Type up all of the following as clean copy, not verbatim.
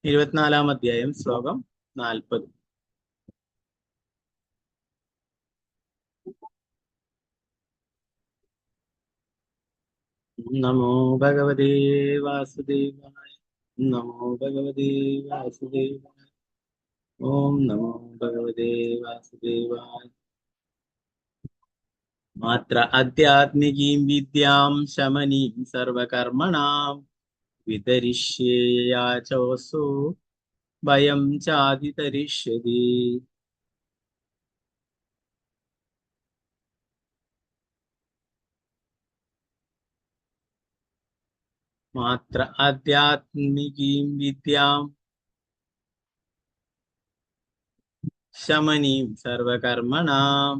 24-ാം അധ്യായം ശ്ലോകം 40. നമോ ഭഗവതേ വാസുദേവായ. നമോ ഭഗവതേ വാസുദേവായ. ഓം നമോ ഭഗവതേ വാസുദേവായ. മാത്ര ആധ്യാത്മികീം വിദ്യാം ശമനീം സർവകർമ്മണാം വിതരിഷ്യേ യാചോസു ഭയം ചാതിതരിഷ്യതി. മാത്ര ആധ്യാത്മികീം വിദ്യാം ശമനീം സർവകർമ്മണാം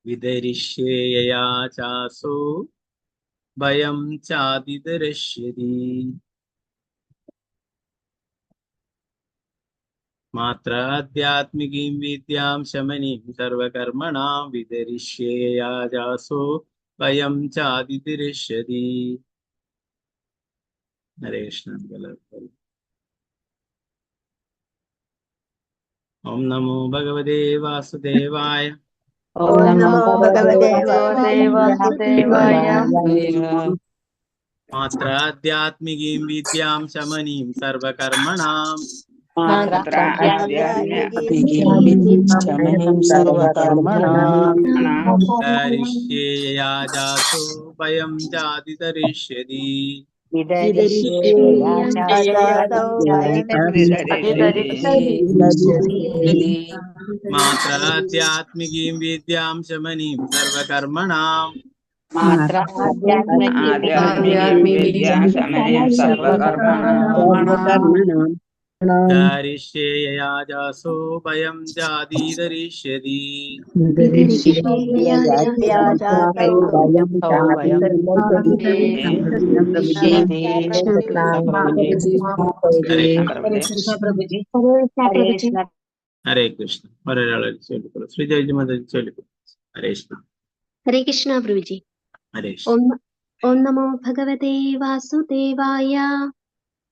വിതരിഷ്യേ യാചാസു ഭയം ചാതിതരിഷ്യതി. മാത്ര ആധ്യാത്മികീം വിദ്യാം ശമനീം സർവകർമ്മണാം വിതരിഷ്യേ യാചാസു ഭയം ചാതിതരിഷ്യതി. ഹരേ കൃഷ്ണ. ഓം നമോ ഭഗവതേ വാസുദേവായ. ഓം നമോ ഭഗവതേ വാസുദേവായ. മാത്ര ആധ്യാത്മികീം വിദ്യാം ശമനീം സർവകർമ്മണാം വിതരിഷ്യേ യാചാസു ഭയം ചാതിതരിഷ്യതി. മാത്ര ആധ്യാത്മികീം വിദ്യാം ശമനീം സർവകർമ്മണാം വിതരിഷ്യേ യാചാസു ഭയം ചാതിതരിഷ്യതി. ഹരേ കൃഷ്ണ. ഒരാളെ ചൊല്ലിക്കൊള്ളു. ശ്രീജയ് മത ചൊല്ലിക്കൊള്ളു. ഹരേ കൃഷ്ണ. ഹരേ കൃഷ്ണ പ്രഭുജി. ഹരേ ഓം നമോ ഭഗവതേ വാസുദേവായ.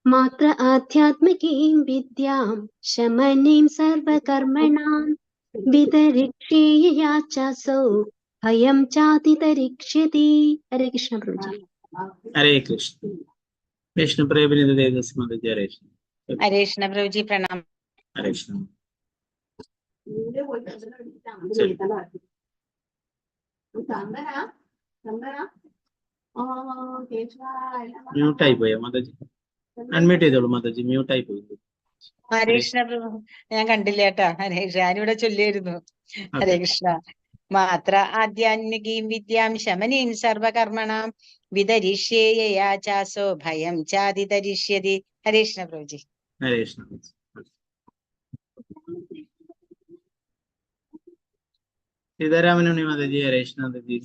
മാത്ര ആധ്യാത്മികീം വിദ്യാം ശമനീം സർവകർമ്മണാം വിതരിഷ്യേ യാചാസോ ഭയം ചാതിതരിഷ്യതി. ഹരേ കൃഷ്ണ പ്രഭുജി. ഹരേ കൃഷ്ണ. വിഷ്ണു പ്രേമിനിത ദേവദാസി മാതാജി. ഹരേ കൃഷ്ണ. ഹരേ കൃഷ്ണ പ്രഭുജി. പ്രണാമം. ഹരേ കൃഷ്ണ. മ്യൂട്ടായി പോയോ മാതാജി? അൺമ്യൂട്ട് ചെയ്തോളൂ മാതാജി. മ്യൂട്ടായി പോയി. ഹരേ കൃഷ്ണ പ്രഭു. ഞാൻ കണ്ടില്ല കേട്ടാ. ഹരേ കൃഷ്ണ. ഞാനിവിടെ ചൊല്ലിയായിരുന്നു. ഹരേ കൃഷ്ണ. മാത്ര ആധ്യാത്മികീം വിദ്യാം ശമനീം സർവകർമ്മണാം വിതരിഷ്യേ യാചാസോ ഭയം ചാതിതരിഷ്യതി. ഹരേ കൃഷ്ണ പ്രഭുജി. ഹരേ കൃഷ്ണ. സീതാരാമനുണ്ണി മാതാജി. ഹരേ കൃഷ്ണ മാതാജി.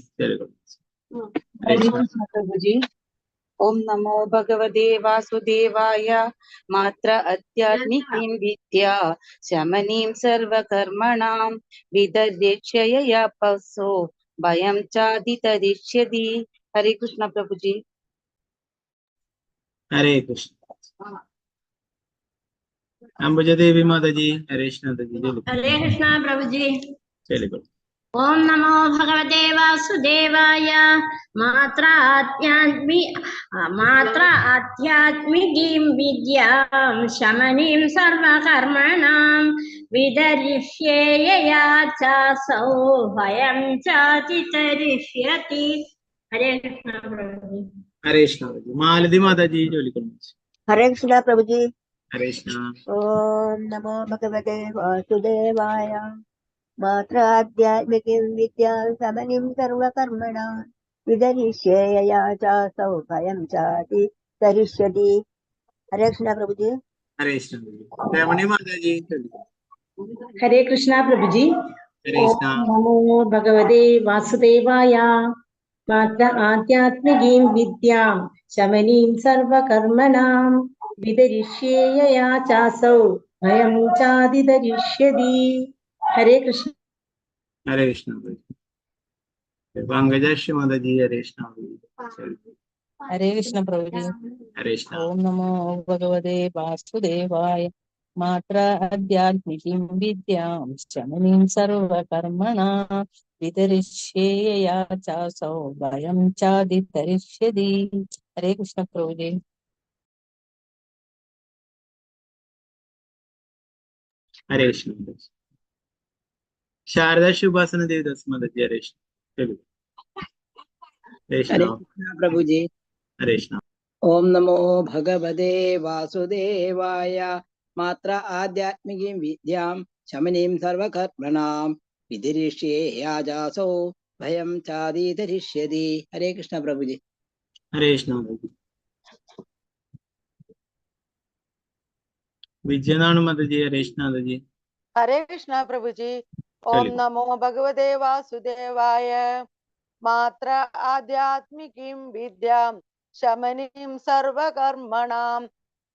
പ്രഭുജി. ഓം നമോ ഭഗവതേ വാസുദേവായ. മാത്ര ആധ്യാത്മികീം വിദ്യാ ശമനീം സർവകർമ്മണാം വിദര്യേച്ഛയ യാപസോ ഭയം ചാതിതരിഷ്യതി. ഹരേ കൃഷ്ണ പ്രഭുജി. ഹരേ കൃഷ്ണ. അംബുജദേവി മാതാജി. ഹരേ കൃഷ്ണ മാതാജി. ഹരേ കൃഷ്ണ പ്രഭുജി. ചൊല്ലിക്കൊള്ളു. ഓം നമോ ഭഗവതേ വാസുദേവായ. മാത്ര ആധ്യാത്മികീം വിദ്യാം ശമനീം സർവകർമ്മണാം വിദരിഷ്യേ യാചാസോ ഭയം ചാതിതരിഷ്യതി. ഹരേ കൃഷ്ണ പ്രഭുജി. ഹരേ കൃഷ്ണ മാതാജി. മാലതി മാതാജി. ചൊല്ലിക്കൊള്ളു. ഹരേ കൃഷ്ണ പ്രഭുജി. ഹരേ കൃഷ്ണ. ഓം നമോ ഭഗവതേ വാസുദേവായ. മാത്ര ആധ്യാത്മികീം വിദ്യാം ശമനീം സർവകർമ്മണാം വിദരിഷ്യേ യാചാസോ ഭയം ചാതിതരിഷ്യതി. ഹരേ കൃഷ്ണ പ്രഭുജി. ഹരേ കൃഷ്ണ. രമണി മാതാജി. ചൊല്ലിക്കൊള്ളു. ഹരേ കൃഷ്ണ പ്രഭുജി. ഹരേ കൃഷ്ണ. നമോ ഭഗവതേ വാസുദേവായ. മാത്ര ആധ്യാത്മികീം വിദ്യാം ശമനീം സർവകർമ്മണാം വിദരിഷ്യേ യാചാസോ ഭയം ചാതിതരിഷ്യതി. ഹരേ കൃഷ്ണ. ഹരേ കൃഷ്ണ. പങ്കജാക്ഷി മാതാജി. ഹരേ കൃഷ്ണ. ഹരേ കൃഷ്ണ പ്രഭുജി. ഹരേ കൃഷ്ണ. ഓം നമോ ഭഗവതേ വാസുദേവായ. മാത്ര ആധ്യാത്മികീം വിദ്യാം ശമനീം സർവകർമ്മണാം വിതരിഷ്യേയ ചാസൗ ഭയം ചാദിതരിഷ്യതി. ഹരേ കൃഷ്ണ പ്രഭുജി. ഹരേ കൃഷ്ണ. ശാരദാ ശുഭാസന ദേവദാസ് മാതാജി. ഹരേ കൃഷ്ണ. ചൊല്ലിക്കോളൂ. ഹരേ കൃഷ്ണ. ഹരേ കൃഷ്ണ പ്രഭുജി. ഹരേ കൃഷ്ണ. ഓം നമോ ഭഗവതേ വാസുദേവായ. മാത്ര ആധ്യാത്മികീം വിദ്യാം ശമനീം സർവകർമ്മണാം വിധിരിഷ്യേ യാജാസോ ഭയം ചാദീതരിഷ്യതി. ഹരേ കൃഷ്ണ പ്രഭുജി. ഹരേ കൃഷ്ണ മാതാജി. വിജയനാണ് മാതാജി. ഹരേ കൃഷ്ണ മാതാജി. ഹരേ കൃഷ്ണ പ്രഭുജി. ഓം ചൊല്ലിക്കോളൂ. നമോ ഭഗവതേ വാസുദേവായ. മാത്ര ആധ്യാത്മികീം വിദ്യാം ശമനീം സർവകർമ്മണാം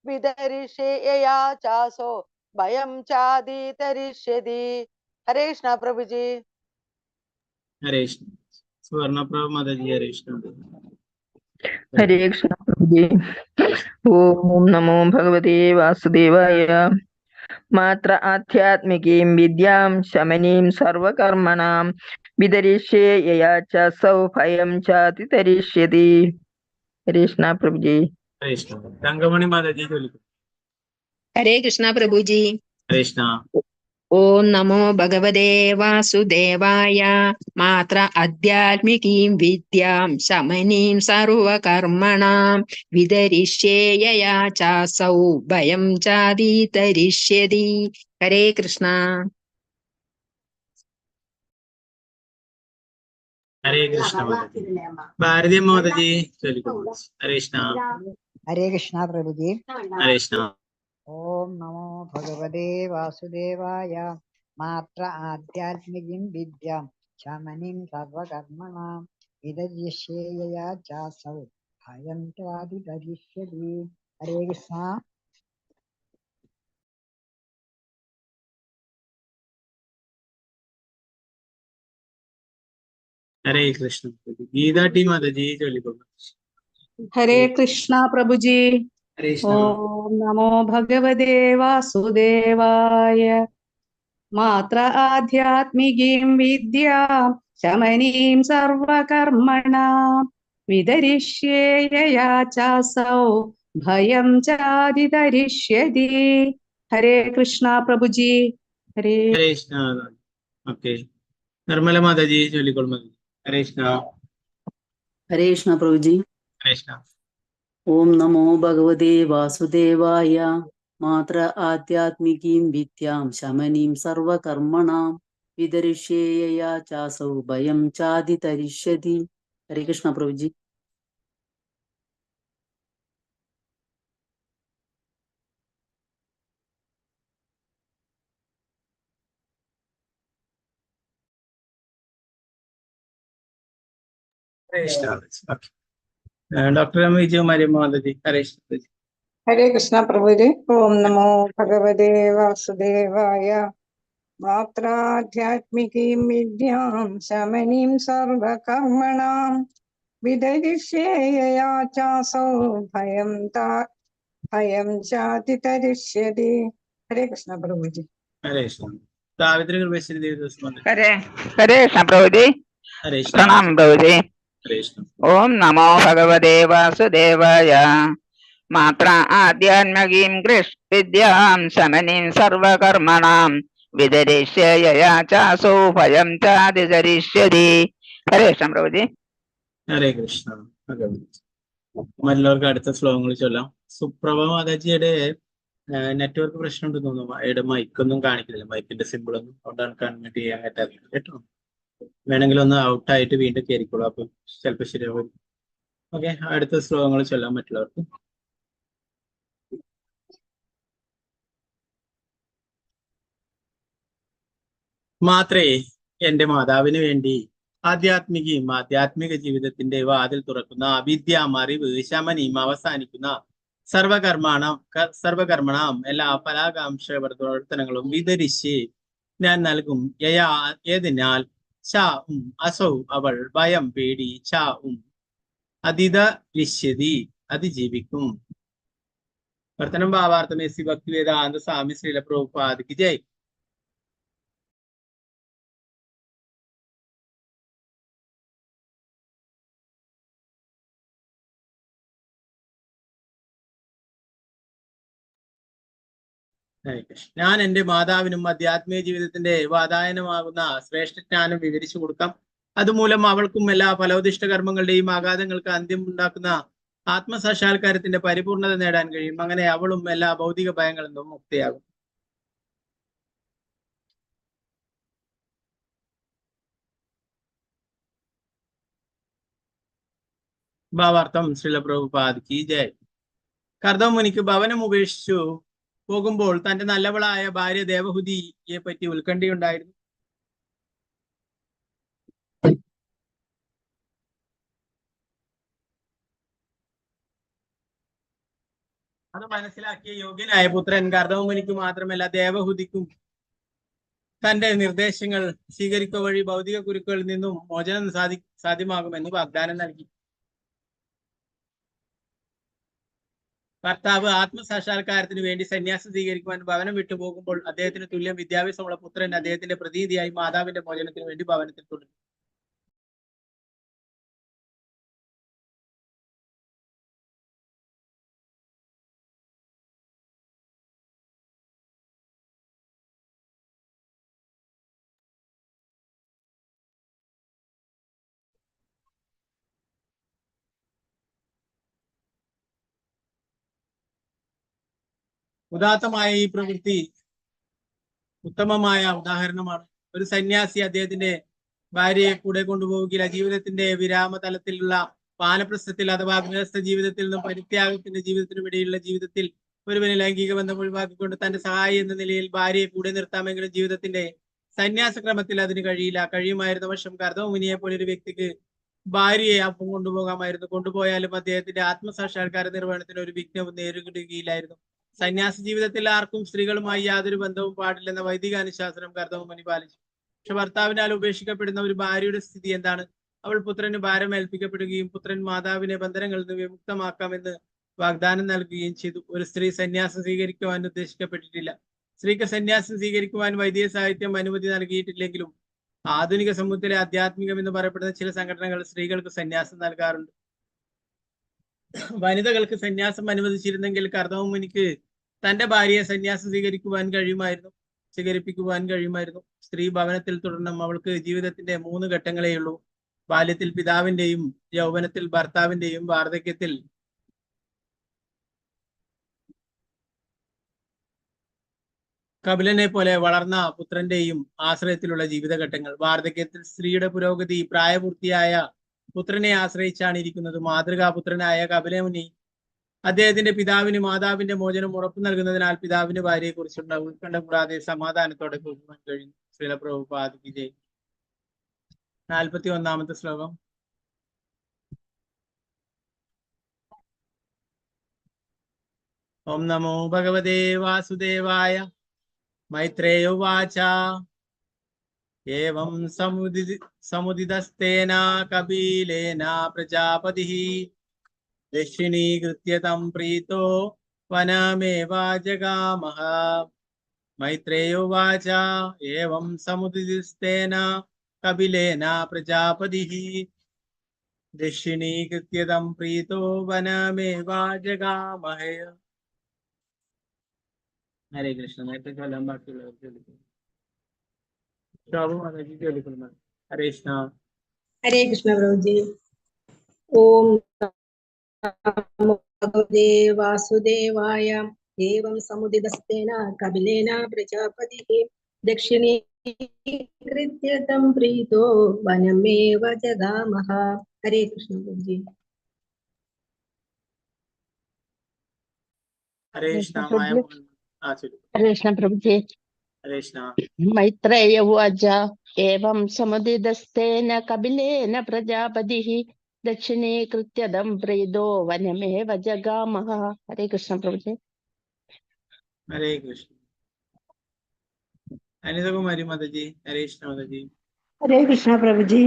വിതരിഷ്യേയ ചാസോ ഭയം ചാദീതരിഷ്യതി. ഹരേ കൃഷ്ണ പ്രഭുജി. ഹരേ കൃഷ്ണ. സുവർണപ്രഭ മാതാജി. ഹരേ കൃഷ്ണ. ഹരേ കൃഷ്ണ പ്രഭുജി. ഓം നമോ ഭഗവതേ വാസുദേവായ. മാത്ര ആധ്യാത്മികീം വിദ്യാം ശമനീം സർവകർമ്മണാം വിതരിഷ്യേയ ചാസൗ ഭയം ചാദിതരിഷ്യതി. ഹരേ കൃഷ്ണ പ്രഭുജി. ഹരേ കൃഷ്ണ. തങ്കമണി മാതാജി. ചൊല്ലിക്കോളൂ. ഹരേ കൃഷ്ണ പ്രഭുജി. ഹരേ കൃഷ്ണ. ഓം നമോ ഭഗവതേ വാസുദേവായ. മാത്ര ആധ്യാത്മികീം വിദ്യാം ശമനീം സർവകർമ്മണാം വിതരിഷ്യേയ ചാസൗ ഭയം ചാദീതരിഷ്യതി. ഹരേ കൃഷ്ണ. ഹരേ കൃഷ്ണ മാതാജി. ഭാരതി മാതാജി. ചൊല്ലിക്കോളൂ. ഹരേ കൃഷ്ണ. ഹരേ കൃഷ്ണ പ്രഭുജി. ഹരേ കൃഷ്ണ. ഓം നമോ ഭഗവതേ വാസുദേവായ. മാത്ര ആധ്യാത്മികീം വിദ്യാം ശമനീം സർവകർമ്മണാം വിതരിഷ്യേയ ചാസൗ ഭയം ചാദിതരിഷ്യതി. ഹരേ കൃഷ്ണ. ഹരേ കൃഷ്ണ. ഗീതാ ടി മാതാജി. ചൊല്ലിക്കോളൂ. ഹരേ കൃഷ്ണ പ്രഭുജി. ഹരേ കൃഷ്ണ. ഓം നമോ ഭഗവതേ വാസുദേവായ. മാത്ര ആധ്യാത്മികീം വിദ്യാം ശമനീം സർവകർമ്മണാം വിതരിഷ്യേയ ചാസൗ ഭയം ചാദിതരിഷ്യതി. ഹരേ കൃഷ്ണ പ്രഭുജി. ഹരേ ഹരേ കൃഷ്ണ. ഓക്കെ. നിർമ്മല മാതാജി. ചൊല്ലിക്കോളൂ മാതാജി. ഹരേ കൃഷ്ണ. ഹരേ കൃഷ്ണ പ്രഭുജി. ഹരേ കൃഷ്ണ. ഓം നമോ ഭഗവതേ വാസുദേവായ. മാത്ര ആധ്യാത്മികീം വിദ്യാം ശമനീം സർവകർമ്മണാം വിതരിഷ്യേയ ചാസൗ ഭയം ചാദിതരിഷ്യതി. ഹരേ കൃഷ്ണ പ്രഭുജി. Hare Krishna. Okay. Doctor M Vijayakumari മാതാജി. ഹരേ കൃഷ്ണ. ഹരേ കൃഷ്ണ പ്രഭുജി. ഓം നമോ ഭഗവതേ വാസുദേവായ. മാത്രാധ്യാത്മികീം വിദ്യാം ശമനീം സർവകർമ്മണാം വിതരിഷ്യേയ ചാസൗ ഭയം ചാദിതരിഷ്യതി. ഹരേ കൃഷ്ണ പ്രഭുജി. ഹരേ കൃഷ്ണ. സാവിത്രി കൃപേശ്വരി ദേവദാസ് മാതാജി. ഹരേ കൃഷ്ണ പ്രഭുജി. ഹരേ കൃഷ്ണ. പ്രണാമം പ്രഭുജി. ഹരേ കൃഷ്ണ. ഓം നമോ ഭഗവതേ വാസുദേവായ. മാത്ര ആധ്യാത്മികീം വിദ്യാം ശമനീം സർവകർമ്മണാം വിതരിഷ്യേയ ചാസോ ഭയം ചാദിതരിഷ്യതി. ഹരേ കൃഷ്ണ പ്രഭുജി. ഹരേ കൃഷ്ണ. മറ്റുള്ളവർക്ക് അടുത്ത ശ്ലോകങ്ങൾ ചൊല്ലാം. സുപ്രഭ മാതാജിയുടെ നെറ്റ്വർക്ക് പ്രശ്നം ഉണ്ടെന്ന് തോന്നുന്നു. അയാളുടെ മൈക്കൊന്നും കാണിക്കുന്നില്ല. മൈക്കിന്റെ സിമ്പിൾ ഒന്നും അതുകൊണ്ടാണ് കൺവേർട്ട് ചെയ്യാൻ പറ്റാത്തത് കേട്ടോ. വേണമെങ്കിൽ ഒന്ന് ഔട്ടായിട്ട് വീണ്ടും കയറിക്കോളൂ. അപ്പൊ ചിലപ്പോൾ ശരിയാവും. ഓക്കെ. അടുത്ത ശ്ലോകങ്ങൾ ചൊല്ലാം മറ്റുള്ളവർക്ക്. മാത്രേ എന്റെ മാതാവിന് വേണ്ടി ആധ്യാത്മിക ജീവിതത്തിന്റെ വാതിൽ തുറക്കുന്ന അവിദ്യ, അറിവ്, ശമനീയം അവസാനിക്കുന്ന സർവകർമ്മണം എല്ലാ ഫലാകാംക്ഷ പ്രവർത്തനങ്ങളും വിതരിച്ച് ഞാൻ നൽകും. ഏതിനാൽ അസൗ അവൾ ഭയം പേടി അതിജീവിക്കും. വർത്തനം ഭാവാർത്ഥം എസ് സി ഭക്തി വേദാന്ത സ്വാമി ശ്രീല പ്രഭുപാദിക്ക് ജയ്. ഞാൻ എൻ്റെ മാതാവിനും ആധ്യാത്മിക ജീവിതത്തിന്റെ വാതായനമാകുന്ന ശ്രേഷ്ഠജ്ഞാനം വിവരിച്ചു കൊടുക്കാം. അതുമൂലം അവൾക്കും എല്ലാ ഫലോദിഷ്ട കർമ്മങ്ങളുടെയും ആഘാതങ്ങൾക്ക് അന്ത്യം ഉണ്ടാക്കുന്ന ആത്മസാക്ഷാത്കാരത്തിന്റെ പരിപൂർണത നേടാൻ കഴിയും. അങ്ങനെ അവളും എല്ലാ ഭൗതിക ഭയങ്ങളിൽ നിന്നും മുക്തിയാകും. ഭാവാർത്ഥം ശ്രീല പ്രഭുപാദ് കി ജയ്. കർദം മുനിക്ക് ഭവനം ഉപേക്ഷിച്ചു പോകുമ്പോൾ തന്റെ നല്ലവളായ ഭാര്യ ദേവഹുതിയെ പറ്റി ഉത്കണ്ഠയുണ്ടായിരുന്നു. അത് മനസ്സിലാക്കിയ യോഗ്യനായ പുത്രൻ കർദമുനിക്ക് മാത്രമല്ല ദേവഹുതിക്കും തന്റെ നിർദ്ദേശങ്ങൾ സ്വീകരിക്കുക വഴി ഭൗതിക കുരുക്കളിൽ നിന്നും മോചനം സാധ്യമാകുമെന്ന് വാഗ്ദാനം നൽകി. ഭർത്താവ് ആത്മസാക്ഷാത്കാരത്തിന് വേണ്ടി സന്യാസം സ്വീകരിക്കുവാൻ ഭവനം വിട്ടുപോകുമ്പോൾ അദ്ദേഹത്തിന് തുല്യം വിദ്യാഭ്യാസമുള്ള പുത്രൻ അദ്ദേഹത്തിന്റെ പ്രതിനിധിയായി മാതാവിന്റെ മോചനത്തിന് വേണ്ടി ഭവനത്തിൽ തുടങ്ങി. ഉദാത്തമായ ഈ പ്രവൃത്തി ഉത്തമമായ ഉദാഹരണമാണ്. ഒരു സന്യാസി അദ്ദേഹത്തിന്റെ ഭാര്യയെ കൂടെ കൊണ്ടുപോവുകയില്ല. ജീവിതത്തിന്റെ വിരാമതലത്തിലുള്ള വാനപ്രസ്ഥത്തിൽ അഥവാ ഗൃഹസ്ഥ ജീവിതത്തിൽ നിന്നും പരിത്യാഗത്തിന്റെ ജീവിതത്തിനും ഇടയിലുള്ള ജീവിതത്തിൽ ഒരുവന് ലൈംഗിക ബന്ധം ഒഴിവാക്കിക്കൊണ്ട് തന്റെ സഹായി എന്ന നിലയിൽ ഭാര്യയെ കൂടെ നിർത്താമെങ്കിലും ജീവിതത്തിന്റെ സന്യാസക്രമത്തിൽ അതിന് കഴിയുമായിരുന്ന പക്ഷം കർദമുനിയെ പോലെ ഒരു വ്യക്തിക്ക് ഭാര്യയെ അപ്പം കൊണ്ടുപോകാമായിരുന്നു. കൊണ്ടുപോയാലും അദ്ദേഹത്തിന്റെ ആത്മസാക്ഷാത്കാര നിർവഹണത്തിന് ഒരു വിഘ്നവും നേരിടുകയില്ലായിരുന്നു. സന്യാസ ജീവിതത്തിൽ ആർക്കും സ്ത്രീകളുമായി യാതൊരു ബന്ധവും പാടില്ലെന്ന വൈദിക അനുശാസനം കർദമുനി പാലിച്ചു. പക്ഷെ ഭർത്താവിനാൽ ഉപേക്ഷിക്കപ്പെടുന്ന ഒരു ഭാര്യയുടെ സ്ഥിതി എന്താണ്? അവൾ പുത്രന് ഭാരം ഏൽപ്പിക്കപ്പെടുകയും പുത്രൻ മാതാവിനെ ബന്ധനങ്ങളിൽ നിന്ന് വിമുക്തമാക്കാമെന്ന് വാഗ്ദാനം നൽകുകയും ചെയ്തു. ഒരു സ്ത്രീ സന്യാസം സ്വീകരിക്കുവാൻ ഉദ്ദേശിക്കപ്പെട്ടിട്ടില്ല. സ്ത്രീക്ക് സന്യാസം സ്വീകരിക്കുവാൻ വൈദിക സാഹിത്യം അനുമതി നൽകിയിട്ടില്ലെങ്കിലും ആധുനിക സമൂഹത്തിലെ ആധ്യാത്മികം എന്ന് പറയപ്പെടുന്ന ചില സംഘടനകൾ സ്ത്രീകൾക്ക് സന്യാസം നൽകാറുണ്ട്. വനിതകൾക്ക് സന്യാസം അനുവദിച്ചിരുന്നെങ്കിൽ കർദമുനിക്ക് തന്റെ ഭാര്യയെ സന്യാസം സ്വീകരിപ്പിക്കുവാൻ കഴിയുമായിരുന്നു. സ്ത്രീ ഭവനത്തിൽ തുടരണം. അവൾക്ക് ജീവിതത്തിന്റെ 3 ഘട്ടങ്ങളേയുള്ളൂ. ബാല്യത്തിൽ പിതാവിന്റെയും, യൗവനത്തിൽ ഭർത്താവിന്റെയും, വാർദ്ധക്യത്തിൽ കപിലനെ പോലെ വളർന്ന പുത്രന്റെയും ആശ്രയത്തിലുള്ള ജീവിതഘട്ടങ്ങൾ. വാർദ്ധക്യത്തിൽ സ്ത്രീയുടെ പുരോഗതി പ്രായപൂർത്തിയായ പുത്രനെ ആശ്രയിച്ചാണ് ഇരിക്കുന്നത്. മാതൃകാപുത്രനായ കപിലമുനി അദ്ദേഹത്തിന്റെ പിതാവിന് മാതാവിന്റെ മോചനം ഉറപ്പു നൽകുന്നതിനാൽ പിതാവിന് ഭാര്യയെ കുറിച്ചുള്ള ഉത്കണ്ഠ കൂടാതെ സമാധാനത്തോടെ പോകുവാൻ കഴിയുന്നു. ശ്രീല പ്രഭുപാദ് കി ജയ്. 41-ാമത്തെ ശ്ലോകം. ഓം നമോ ഭഗവതേ വാസുദേവായ. മൈത്രേയ ഉവാച ഏവം സമുദിതസ്തേന കപിലേന പ്രജാപതിഃ ദക്ഷിണീകൃത്യ തം പ്രീതോ വനമേവാജഗാമഃ. മൈത്രേയ ഉവാച ഏവം സമുദിതസ്തേന കപിലേന പ്രജാപതിഃ ദക്ഷിണീകൃത്യ തം പ്രീതോ വനമേവാജഗാമഃ. ഹരേ കൃഷ്ണ. നേരത്തെ ചൊല്ലാൻ ബാക്കിയുള്ളവർ ചൊല്ലിക്കുന്നു. ഹരേ കൃഷ്ണ. ഹരേ കൃഷ്ണ പ്രഭുജി. ഓം നമോ ഭഗവതേ വാസുദേവായ. ഏവം സമുദിതസ്തേന കപിലേന പ്രജാപതിഃ ദക്ഷിണീകൃത്യ തം പ്രീതോ വനമേവ ജഗാമഃ. ഹരേ കൃഷ്ണ പ്രഭുജി. ഹരേ കൃഷ്ണ. ഹരേ കൃഷ്ണ പ്രഭുജി. ഹരേ കൃഷ്ണ. മൈത്രേയ ഉവാച ഏവം സമുദിതസ്തേന കപിലേന പ്രജാപതിഃ ദക്ഷിണീകൃത്യ തം പ്രീതോ വനമേവ ജഗാമഃ. ഹരേ കൃഷ്ണ പ്രഭുജി. ഹരേ കൃഷ്ണ. അനിതകുമാരി മാതാജി. ഹരേ കൃഷ്ണ മാതാജി. ഹരേ കൃഷ്ണ പ്രഭുജി.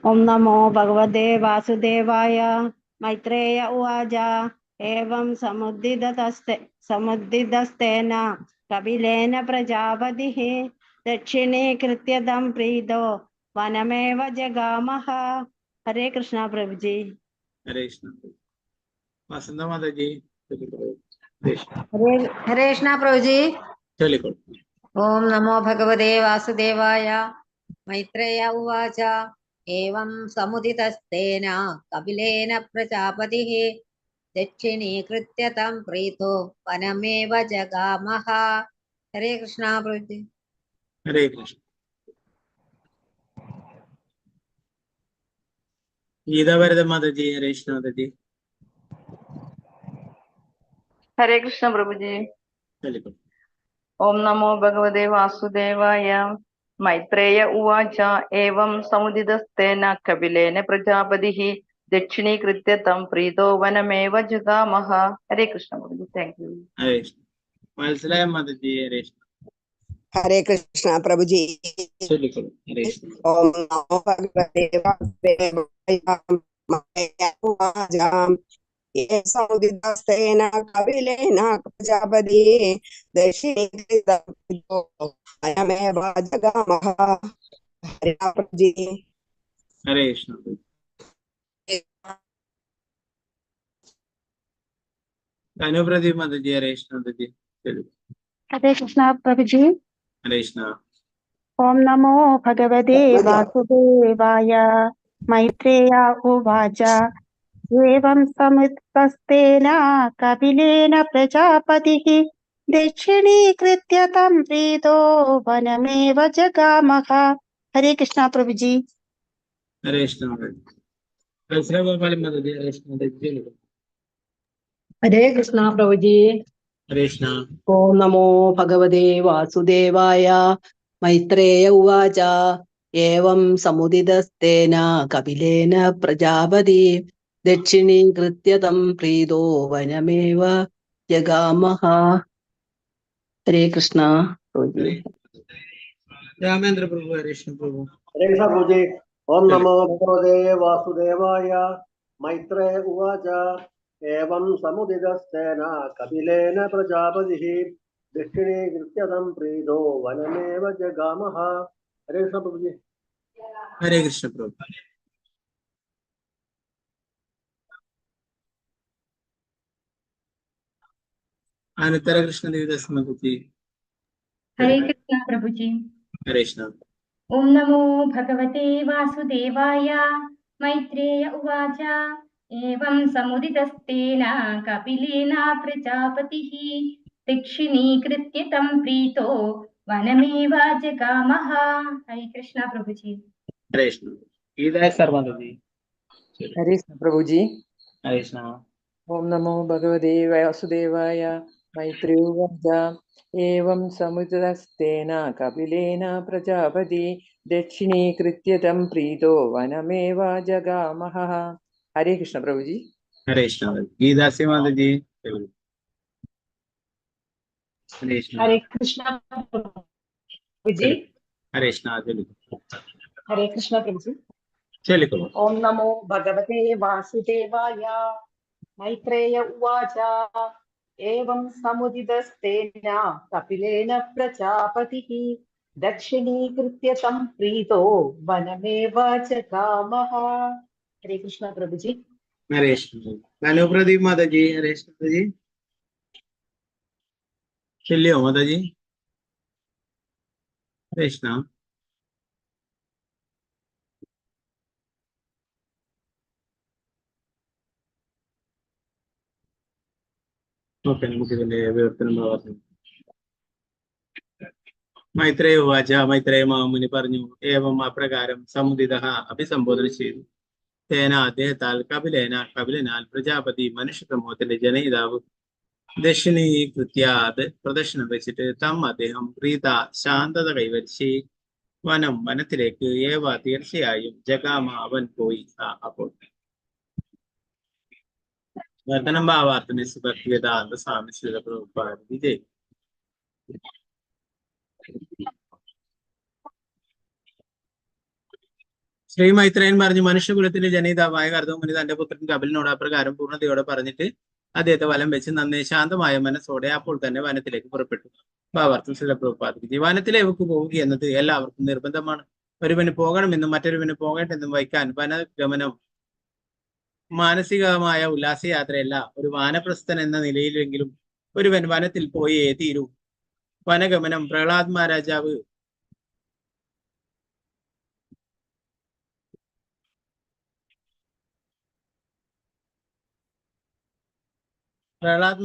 ഓം നമോ ഭഗവതേ വാസുദേവായ. മൈത്രേയ ഉവാച एवं समुद्दितस्तेन कपिलेन प्रजापतिः दक्षिणीकृत्य तं प्रीतो वनमेव जगामः। हरे कृष्णा प्रभु जी। हरे कृष्ण। वसंत माता जी हरे कृष्ण प्रभु जी। चलिए। ओम नमो भगवते वासुदेवाय। मैत्रेय उवाच एवं समुदितस्तेन कपिलेन प्रजापतिः दक्षिणीकृत्य तं प्रीतो वनमेव जगामः। हरे कृष्णा प्रभु जी। हरे कृष्ण। गीता वरद माता जी। हरे कृष्ण माता जी। हरे कृष्ण प्रभु जी। चलिए। ओम नमो भगवते वासुदेवाय। मैत्रेय उवाच एवं समुदितस्तेन कपिलेन प्रजापतिः दक्षिणीकृत्य तं प्रीतो वनमेव जगामः। हरे कृष्ण प्रभु जी। Thank you. हरे कृष्ण। മനസ്സിലായ माता जी। हरे कृष्ण। हरे कृष्ण प्रभु जी। चलिए। हरे कृष्ण। ओम नमो भगवते वासुदेवाय। ये समुदितस्तेन कपिलेन प्रजापतिः दक्षिणीकृत्य वनमेव जगामः। हरे प्रभु जी। हरे कृष्ण। अनुप्रदीप माता जी। हरे कृष्ण माता जी। चलिए। हरे कृष्णा प्रभु जी। हरे कृष्ण। ओम नमो भगवते वासुदेवाय। मैत्रेय उवाच एवं समुत्पस्तेन कपिलेन प्रजापतिः दक्षिणीकृत्य तं प्रीतो वनमेव जगामः। हरे कृष्णा प्रभु जी। हरे कृष्ण माता जी। दूसरा गोपाल माता जी। हरे कृष्ण माता जी। चलिए। हरे कृष्ण प्रभु जी। हरे कृष्ण। ओम नमो भगवते वासुदेवाय। मैत्रेय उवाच एवं समुदितस्तेन कपिलेन प्रजापति दक्षिणीकृत्य तं प्रीतो वनमेव जगामः। हरे कृष्ण प्रभु जी। रामेंद्र प्रभु। हरे कृष्ण प्रभु। हरे कृष्ण प्रभु जी। ओम नमो भगवते वासुदेवाय। मैत्रेय उवाच एवं समुदितस्तेन कपिलेन प्रजापतिः दक्षिणीकृत्य तं प्रीतो वनमेव जगामः। हरे कृष्ण प्रभु जी। हरे कृष्ण प्रभु। अनुत्तर कृष्ण देवदास माता जी। हरे कृष्ण प्रभु जी। हरे कृष्ण। ओम नमो भगवते वासुदेवाय। मैत्रेय उवाच एवं समुदितस्तेन कपिलेन प्रजापतिः दक्षिणीकृत्य तं प्रीतो वनमेव जगामः। हरे कृष्ण प्रभु जी। हरे कृष्ण। गीता सर माता जी। हरे कृष्ण प्रभु जी। हरे कृष्ण। ओम नमो भगवते वासुदेवाय। मैत्रेय उवाच एवं समुदितस्तेन कपिलेन प्रजापति दक्षिणीकृत्य तं प्रीतो वनमेव जगामः। हरे कृष्ण प्रभु जी। हरे कृष्ण। गीता से माता जी। हरे कृष्ण। हरे कृष्ण प्रभु जी। हरे कृष्ण। चलिए। हरे कृष्ण प्रभु जी। चलिए। ओम नमो भगवते वासुदेवाय। मैत्रेय उवाच एवं समुदितस्तेन कपिलेन प्रजापतिः दक्षिणीकृत्य तं प्रीतो वनमेव जगामः। हरे कृष्ण प्रभु जी। हरे कृष्ण। अनुप्रदीप माता जी। हरे कृष्ण माता जी। चलिए माता जी। हरे कृष्ण। ओके നമുക്ക് ഇതിന്റെ വിവർത്തനം ഭാഗത്ത് മൈത്രേയ ഉവാച. മൈത്രേയ മഹാമുനി പറഞ്ഞു ഏവം അപ്രകാരം സമുദിതഃ അഭിസംബോധന ചെയ്തു തേന അദ്ദേഹത്താൽ കപിലനാൽ പ്രജാപതി മനുഷ്യ സമൂഹത്തിന്റെ ജനയിതാവ് ദക്ഷിണീകൃത്യാത് പ്രദക്ഷിണം വെച്ചിട്ട് തം അദ്ദേഹം പ്രീത ശാന്തത കൈവരിച്ച് വനത്തിലേക്ക് തീർച്ചയായും ജഗാമ അവൻ പോയി. അപ്പോൾ വർദ്ധനം ഭാവാർത്ഥ ഭക്തിവേദാന്ത സ്വാമി ശ്രീല പ്രഭുപാദ വിജയ്. ശ്രീ മൈത്രേയൻ പറഞ്ഞു മനുഷ്യകുലത്തിന്റെ ജനയിതാവായ കർദമുനി തന്റെ പുത്രൻ കപിലിനോട് അപ്രകാരം പൂർണ്ണതയോടെ പറഞ്ഞിട്ട് അദ്ദേഹത്തെ വലം വെച്ച് നന്നേ ശാന്തമായ മനസ്സോടെ അപ്പോൾ തന്നെ വനത്തിലേക്ക് പുറപ്പെട്ടു. ഭാവാർത്ഥം ശിലപ്രഭുപാദിക്ക് വനത്തിലേക്ക് പോവുക എന്നത് എല്ലാവർക്കും നിർബന്ധമാണ്. ഒരുവന് പോകണമെന്നും മറ്റൊരുവന് പോകേണ്ടെന്നും വയ്ക്കാൻ വനഗമനം മാനസികമായ ഉല്ലാസയാത്രയല്ല. ഒരു വാനപ്രസ്ഥൻ എന്ന നിലയിലെങ്കിലും ഒരുവൻ വനത്തിൽ പോയേ തീരൂ. വനഗമനം പ്രഹ്ലാദ് മഹാരാജാവ്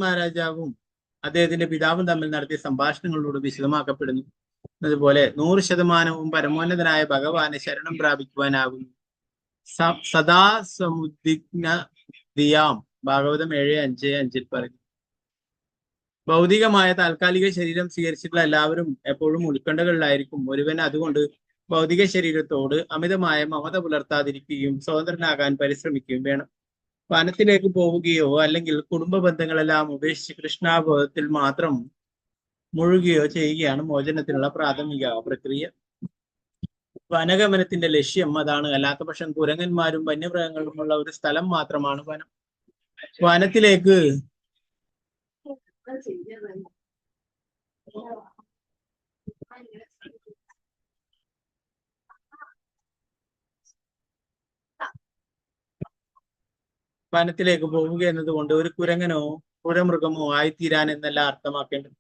മഹാരാജാവും അദ്ദേഹത്തിന്റെ പിതാവും തമ്മിൽ നടത്തിയ സംഭാഷണങ്ങളോട് വിശദമാക്കപ്പെടുന്നു. അതുപോലെ 100% പരമോന്നതനായ ഭഗവാനെ ശരണം പ്രാപിക്കുവാനാകുന്നു. സദാ സമുദ്വിഗ്ന ദിയാം ഭാഗവതം 7:5 പറയുന്നു. ഭൗതികമായ താൽക്കാലിക ശരീരം സ്വീകരിച്ചിട്ടുള്ള എല്ലാവരും എപ്പോഴും ഉത്കണ്ഠകളിലായിരിക്കും. ഒരുവൻ അതുകൊണ്ട് ഭൗതിക ശരീരത്തോട് അമിതമായ മമത പുലർത്താതിരിക്കുകയും സ്വതന്ത്രനാകാൻ പരിശ്രമിക്കുകയും വേണം. വനത്തിലേക്ക് പോവുകയോ അല്ലെങ്കിൽ കുടുംബ ബന്ധങ്ങളെല്ലാം ഉപേക്ഷിച്ച് കൃഷ്ണാബോധത്തിൽ മാത്രം മുഴുകുകയോ ചെയ്യുകയാണ് മോചനത്തിനുള്ള പ്രാഥമിക പ്രക്രിയ. വനഗമനത്തിന്റെ ലക്ഷ്യം അതാണ്. അല്ലാത്ത പക്ഷം കുരങ്ങന്മാരും വന്യമൃഗങ്ങളുമുള്ള ഒരു സ്ഥലം മാത്രമാണ് വനം. വനത്തിലേക്ക് പോവുക എന്നതുകൊണ്ട് ഒരു കുരങ്ങനോ ക്രൂരമൃഗമോ ആയിത്തീരാൻ എന്നല്ല അർത്ഥമാക്കേണ്ടത്.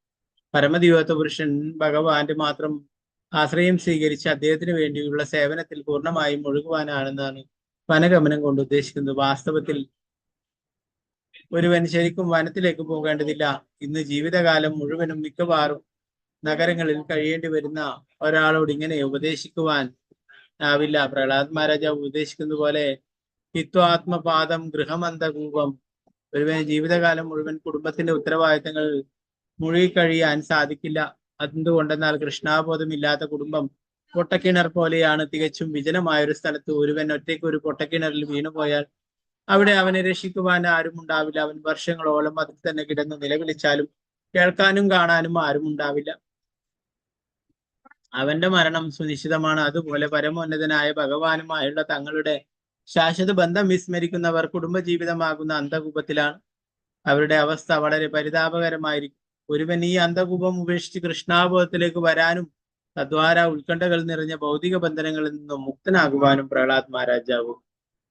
പരമദിവ്യത്വ പുരുഷൻ ഭഗവാന്റെ മാത്രം ആശ്രയം സ്വീകരിച്ച് അദ്ദേഹത്തിന് വേണ്ടിയുള്ള സേവനത്തിൽ പൂർണ്ണമായും ഒഴുകുവാനാണെന്നാണ് വനഗമനം കൊണ്ട് ഉദ്ദേശിക്കുന്നത്. വാസ്തവത്തിൽ ഒരുവൻ ശരിക്കും വനത്തിലേക്ക് പോകേണ്ടതില്ല. ഇന്ന് ജീവിതകാലം മുഴുവനും മിക്കവാറും നഗരങ്ങളിൽ കഴിയേണ്ടി വരുന്ന ഒരാളോട് ഇങ്ങനെ ഉപദേശിക്കുവാൻ ആവില്ല. പ്രഹ്ലാദ് മഹാരാജാവ് ഉപദേശിക്കുന്ന പോലെ ഹിത്വാത്മപാദം ഗൃഹമന്തകൂപം. ഒരുവന് ജീവിതകാലം മുഴുവൻ കുടുംബത്തിന്റെ ഉത്തരവാദിത്തങ്ങൾ മുഴുകിക്കഴിയാൻ സാധിക്കില്ല. എന്തുകൊണ്ടെന്നാൽ കൃഷ്ണാബോധമില്ലാത്ത കുടുംബം പൊട്ടക്കിണർ പോലെയാണ്. തികച്ചും വിജനമായ ഒരു സ്ഥലത്ത് ഒരുവൻ ഒറ്റയ്ക്ക് ഒരു പൊട്ടക്കിണറിൽ വീണുപോയാൽ അവിടെ അവനെ രക്ഷിക്കുവാൻ ആരും ഉണ്ടാവില്ല. അവൻ വർഷങ്ങളോളം അതിൽ തന്നെ കിടന്ന് നിലവിളിച്ചാലും കേൾക്കാനും കാണാനും ആരും ഉണ്ടാവില്ല. അവന്റെ മരണം സുനിശ്ചിതമാണ്. അതുപോലെ പരമോന്നതനായ ഭഗവാനുമായുള്ള തങ്ങളുടെ ശാശ്വത ബന്ധം വിസ്മരിക്കുന്നവർ കുടുംബജീവിതമാകുന്ന അന്ധകൂപത്തിലാണ്. അവരുടെ അവസ്ഥ വളരെ പരിതാപകരമായിരിക്കും. ഒരുവൻ ഈ അന്ധകൂപം ഉപേക്ഷിച്ച് കൃഷ്ണാബോധത്തിലേക്ക് വരാനും തദ്വാര ഉത്കണ്ഠകൾ നിറഞ്ഞ ഭൗതിക ബന്ധനങ്ങളിൽ നിന്നും മുക്തനാകുവാനും പ്രഹ്ലാദ് മഹാരാജാവ്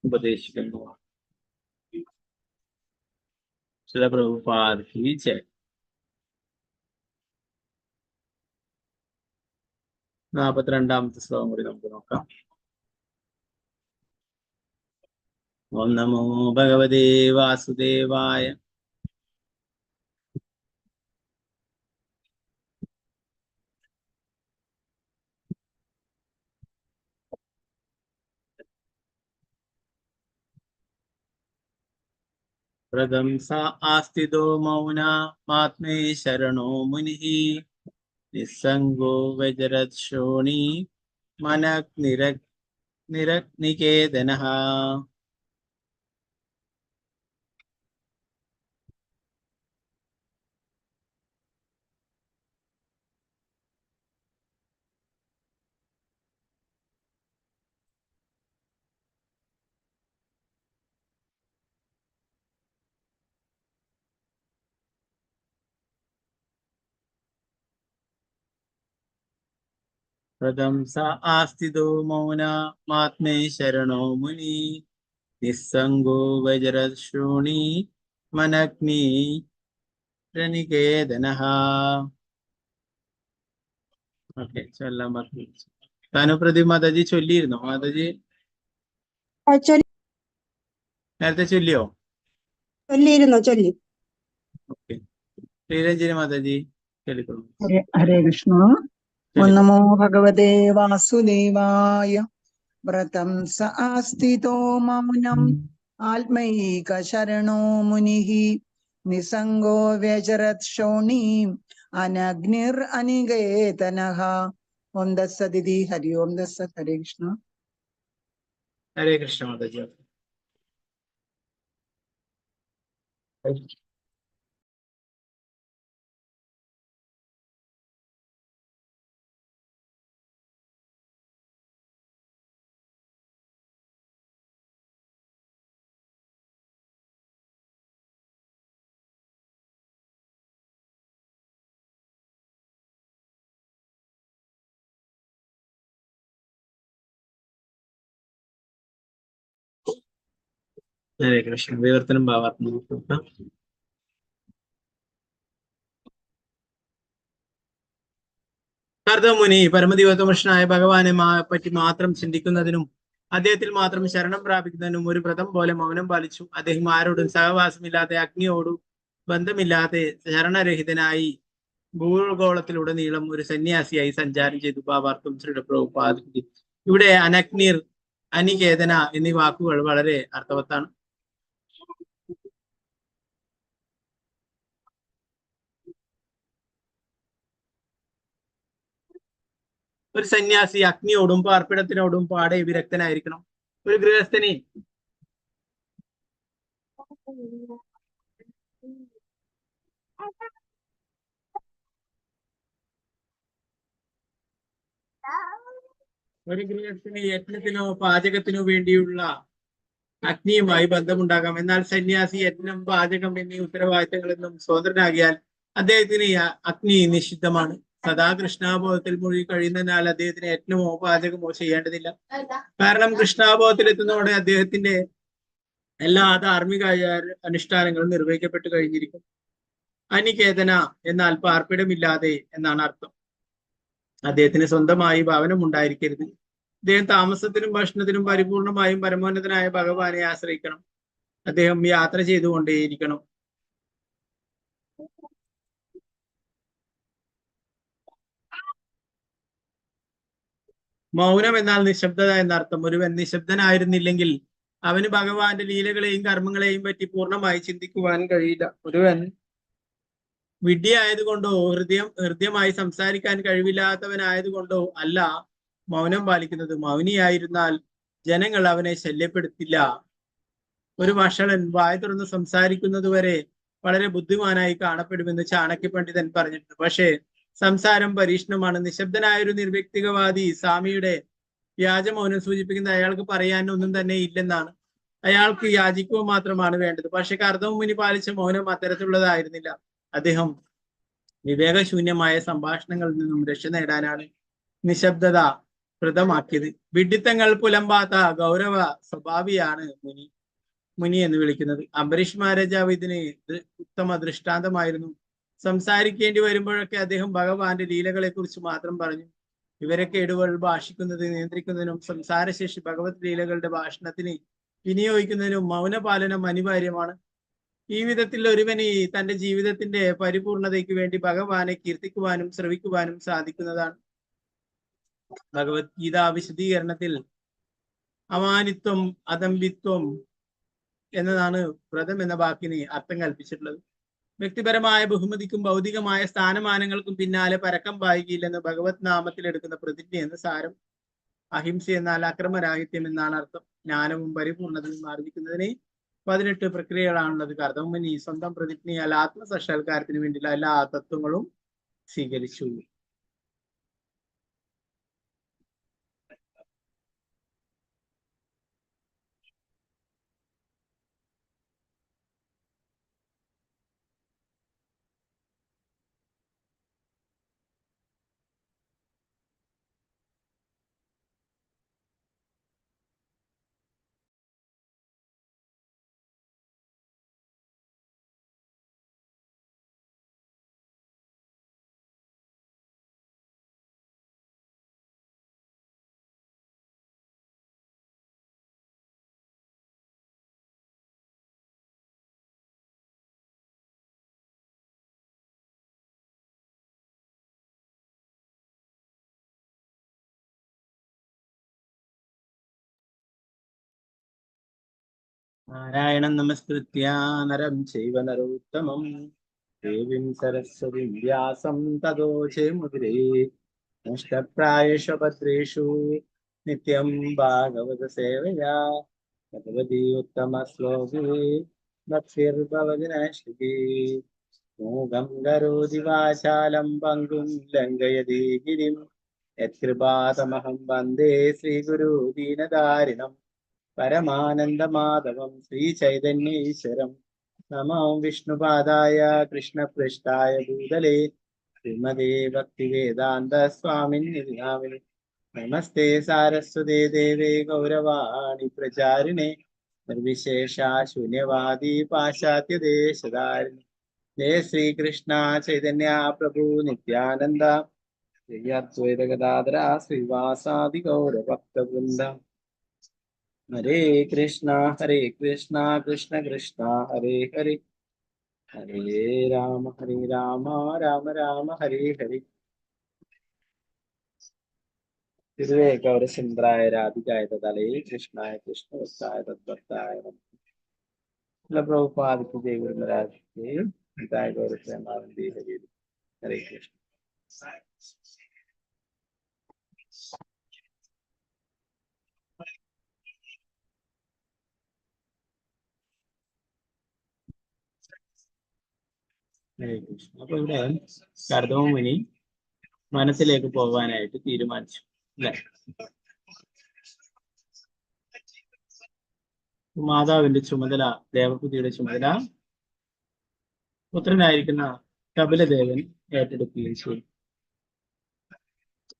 ഉപദേശിക്കുന്നു. ശില പ്രഭുപാദ് കി ജയ്. 42ാമത്തെ ശ്ലോകം കൂടി നമുക്ക് നോക്കാം. ഓം നമോ ഭഗവതേ വാസുദേവായ. വ്രതം സ ആസ്തിതോ മൗനമാത്മേ ശരണോ മുനിഃ നിസ്സംഗോ വ്യജരത് ശോണി മനഃ നിരഗ്നികേതനഃ. വ്രതം സ ആസ്തിതോ മൗനമാത്മേ ശരണോ മുനി നിസ്സംഗോ വ്യജരത് ശോണി മനഃനിരഗ്നികേതനഃ. ഓക്കെ, ചൊല്ലാൻ പറഞ്ഞു. തനുപ്രതി മാതാജി ചൊല്ലിയിരുന്നോ? മാതാജി നേരത്തെ ചൊല്ലിയോ? ചൊല്ലി. ഓക്കെ, ശ്രീരഞ്ജനി മാതാജി ചൊല്ലിക്കൊള്ളു. ഹരേ കൃഷ്ണ. ഓം നമോ ഭഗവതേ വാസുദേവായ. വ്രതം സ ആസ്തിതോ മൗനം ആത്മൈക ശരണോ മുനിഃ നിസംഗോ വ്യചരത് ശോണീം അനഗ്നിർ അനികേതനഃ. ഓം ദസ്സദിതി. ഹരി ഓം ദസ്സത്. ഹരേ കൃഷ്ണ. ഹരേ കൃഷ്ണ മാതാജി. ഹരേ കൃഷ്ണ. വിവർത്തനം ഭാവാത്മ കർദമുനി പരമദിവസമൃഷ്ണനായ ഭഗവാനെ പറ്റി മാത്രം ചിന്തിക്കുന്നതിനും അദ്ദേഹത്തിൽ മാത്രം ശരണം പ്രാപിക്കുന്നതിനും ഒരു വ്രതം പോലെ മൗനം പാലിച്ചു. അദ്ദേഹം ആരോടും സഹവാസമില്ലാതെ, അഗ്നിയോടും ബന്ധമില്ലാതെ, ശരണരഹിതനായി ഭൂഗോളത്തിലുടനീളം ഒരു സന്യാസിയായി സഞ്ചാരം ചെയ്തു. ഭാവാർത്ഥം ശ്രീ പ്രഭുപാദ. ഇവിടെ അനഗ്നിർ, അനികേതന എന്നീ വാക്കുകൾ വളരെ അർത്ഥവത്താണ്. ഒരു സന്യാസി അഗ്നിയോടും പാർപ്പിടത്തിനോടും പാടെ വിരക്തനായിരിക്കണം. ഒരു ഗൃഹസ്ഥനെ യജ്ഞത്തിനോ പാചകത്തിനോ വേണ്ടിയുള്ള അഗ്നിയുമായി ബന്ധമുണ്ടാകാം. എന്നാൽ സന്യാസി യജ്ഞം, പാചകം എന്നീ ഉത്തരവാദിത്തങ്ങളിൽ നിന്നും സ്വതന്ത്രനാകിയാൽ അദ്ദേഹത്തിന് അഗ്നി നിഷിദ്ധമാണ്. സദാ കൃഷ്ണാബോധത്തിൽ മുഴുകി കഴിയുന്നതിനാൽ അദ്ദേഹത്തിന് യജ്ഞമോ പാചകമോ ചെയ്യേണ്ടതില്ല. കാരണം കൃഷ്ണാബോധത്തിൽ എത്തുന്നതോടെ അദ്ദേഹത്തിന്റെ എല്ലാ ധാർമ്മിക അനുഷ്ഠാനങ്ങളും നിർവഹിക്കപ്പെട്ടു കഴിഞ്ഞിരിക്കും. അനികേതന എന്നാൽ പാർപ്പിടമില്ലാതെ എന്നാണ് അർത്ഥം. അദ്ദേഹത്തിന് സ്വന്തമായി ഭവനം ഉണ്ടായിരിക്കരുത്. അദ്ദേഹം താമസത്തിനും ഭക്ഷണത്തിനും പരിപൂർണമായും പരമോന്നതനായ ഭഗവാനെ ആശ്രയിക്കണം. അദ്ദേഹം യാത്ര ചെയ്തുകൊണ്ടേയിരിക്കണം. മൗനം എന്നാൽ നിശബ്ദത എന്നർത്ഥം. ഒരുവൻ നിശബ്ദനായിരുന്നില്ലെങ്കിൽ അവന് ഭഗവാന്റെ ലീലകളെയും കർമ്മങ്ങളെയും പറ്റി പൂർണ്ണമായി ചിന്തിക്കുവാൻ കഴിയില്ല. ഒരുവൻ വിഡ്ഢിയായതുകൊണ്ടോ ഹൃദ്യമായി സംസാരിക്കാൻ കഴിവില്ലാത്തവനായതുകൊണ്ടോ അല്ല മൗനം പാലിക്കുന്നത്. മൗനിയായിരുന്നാൽ ജനങ്ങൾ അവനെ ശല്യപ്പെടുത്തില്ല. ഒരു വഷളൻ വായ തുറന്ന് സംസാരിക്കുന്നതുവരെ വളരെ ബുദ്ധിമാനായി കാണപ്പെടുമെന്ന് ചാണക്യ പണ്ഡിതൻ പറഞ്ഞിട്ടുണ്ട്. പക്ഷേ സംസാരം പരീക്ഷണമാണ്. നിശബ്ദനായൊരു നിർവ്യക്തികവാദി സ്വാമിയുടെ വ്യാജമൗനം സൂചിപ്പിക്കുന്നത് അയാൾക്ക് പറയാൻ ഒന്നും തന്നെ ഇല്ലെന്നാണ്. അയാൾക്ക് യാചിക്കുക മാത്രമാണ് വേണ്ടത്. പക്ഷെ കർദമുനി പാലിച്ച മൗനം അത്തരത്തിലുള്ളതായിരുന്നില്ല. അദ്ദേഹം വിവേകശൂന്യമായ സംഭാഷണങ്ങളിൽ നിന്നും രക്ഷ നേടാനാണ് നിശബ്ദത വ്രതമാക്കിയത്. വിഡ്ഢിത്തങ്ങൾ പുലമ്പാത്ത ഗൗരവ സ്വഭാവിയാണ് മുനി എന്ന് വിളിക്കുന്നത്. അംബരീഷ് മഹാരാജാവ് ഇതിന് ഉത്തമ ദൃഷ്ടാന്തമായിരുന്നു. സംസാരിക്കേണ്ടി വരുമ്പോഴൊക്കെ അദ്ദേഹം ഭഗവാന്റെ ലീലകളെ കുറിച്ച് മാത്രം പറഞ്ഞു. വിവരക്കേടുകൾ ഭാഷിക്കുന്നത് നിയന്ത്രിക്കുന്നതിനും സംസാരശേഷി ഭഗവത് ലീലകളുടെ ഭാഷണത്തിന് വിനിയോഗിക്കുന്നതിനും മൗനപാലനം അനിവാര്യമാണ്. ഈ വിധത്തിൽ ഒരുവന് തന്റെ ജീവിതത്തിന്റെ പരിപൂർണതയ്ക്ക് വേണ്ടി ഭഗവാനെ കീർത്തിക്കുവാനും ശ്രവിക്കുവാനും സാധിക്കുന്നതാണ്. ഭഗവത്ഗീത വിശദീകരണത്തിൽ അമാനിത്വം, അദംബിത്വം എന്നതാണ് വ്രതം എന്ന വാക്കിന് അർത്ഥം കൽപ്പിച്ചിട്ടുള്ളത്. വ്യക്തിപരമായ ബഹുമതിക്കും ഭൗതികമായ സ്ഥാനമാനങ്ങൾക്കും പിന്നാലെ പരക്കം പായുകയില്ലെന്ന് ഭഗവത് നാമത്തിൽ എടുക്കുന്ന പ്രതിജ്ഞ എന്ന് സാരം. അഹിംസ എന്നാൽ അക്രമരാഹിത്യം എന്നാണ് അർത്ഥം. ജ്ഞാനവും പരിപൂർണതയും ആർജിക്കുന്നതിന് 18 പ്രക്രിയകളാണുള്ളത്. കർദമുനി സ്വന്തം പ്രതിജ്ഞയാൽ ആത്മസാക്ഷാത്കാരത്തിന് വേണ്ടിയുള്ള എല്ലാ തത്വങ്ങളും സ്വീകരിച്ചു. നാരായണം നമസ്കൃത്യ നരം ചൈവ നരോത്തമം ദേവീം സരസ്വതീം വ്യാസം തതോ ജയമുദിരേ. നഷ്ടപ്രായേഷു ഭദ്രേഷു നിത്യം ഭാഗവത സേവയാ ഭഗവതി ഉത്തമ ശ്ലോകേ ഭക്തിർഭവതി നശ്യതി. മൂകം കരോതി വാചാലം പങ്കും ലംഘയതി ഗിരിം യത്കൃപാതമഹം വന്ദേ ശ്രീഗുരു ദീനദാരിണം പരമാനന്ദമാധവം ശ്രീചൈതന്യേശ്വരം. നമോ വിഷ്ണുപാദായ കൃഷ്ണപൃഷ്ഠായ ഭൂതലേ ശ്രീമതേ ഭക്തിവേദാന്ത സ്വാമിനി നാമിനി. നമസ്തേ സാരസ്വതേ ദേവേ ഗൗരവാണി പ്രചാരിണേ നിർവിശേഷ ശൂന്യവാദി പാശ്ചാത്യദേശധാരിണി ജയ ശ്രീകൃഷ്ണ ചൈതന്യ പ്രഭു നിത്യാനന്ദ ശ്രീ അദ്വൈത ഗദാധര ശ്രീവാസാദി ഗൗരഭക്തവൃന്ദ. ഹരേ കൃഷ്ണ കൃഷ്ണ കൃഷ്ണ ഹരേ ഹരേ, ഹരേ രാമ രാമ രാമ ഹരേ ഹരേ. തിരുവേ ഗൗരസുന്ദരായ രാധികായ തലേ കൃഷ്ണായ കൃഷ്ണവസ്തായ തദ്ഭക്തായ പ്രഭുപാദിക്ക് ജയ ഗുരുമരാജ് ഹിതായ ഗൗരപ്രേമാനന്ദേ ഹരേ ഹരേ കൃഷ്ണ. ഹരേ കൃഷ്ണ. അപ്പൊ ഇവിടെ കർദമമുനി വനത്തിലേക്ക് പോകാനായിട്ട് തീരുമാനിച്ചു അല്ലെ. മാതാവിന്റെ ചുമതല, ദേവകുതിയുടെ ചുമതല പുത്രനായിരിക്കുന്ന കപിലദേവൻ ഏറ്റെടുക്കുകയും ചെയ്തു.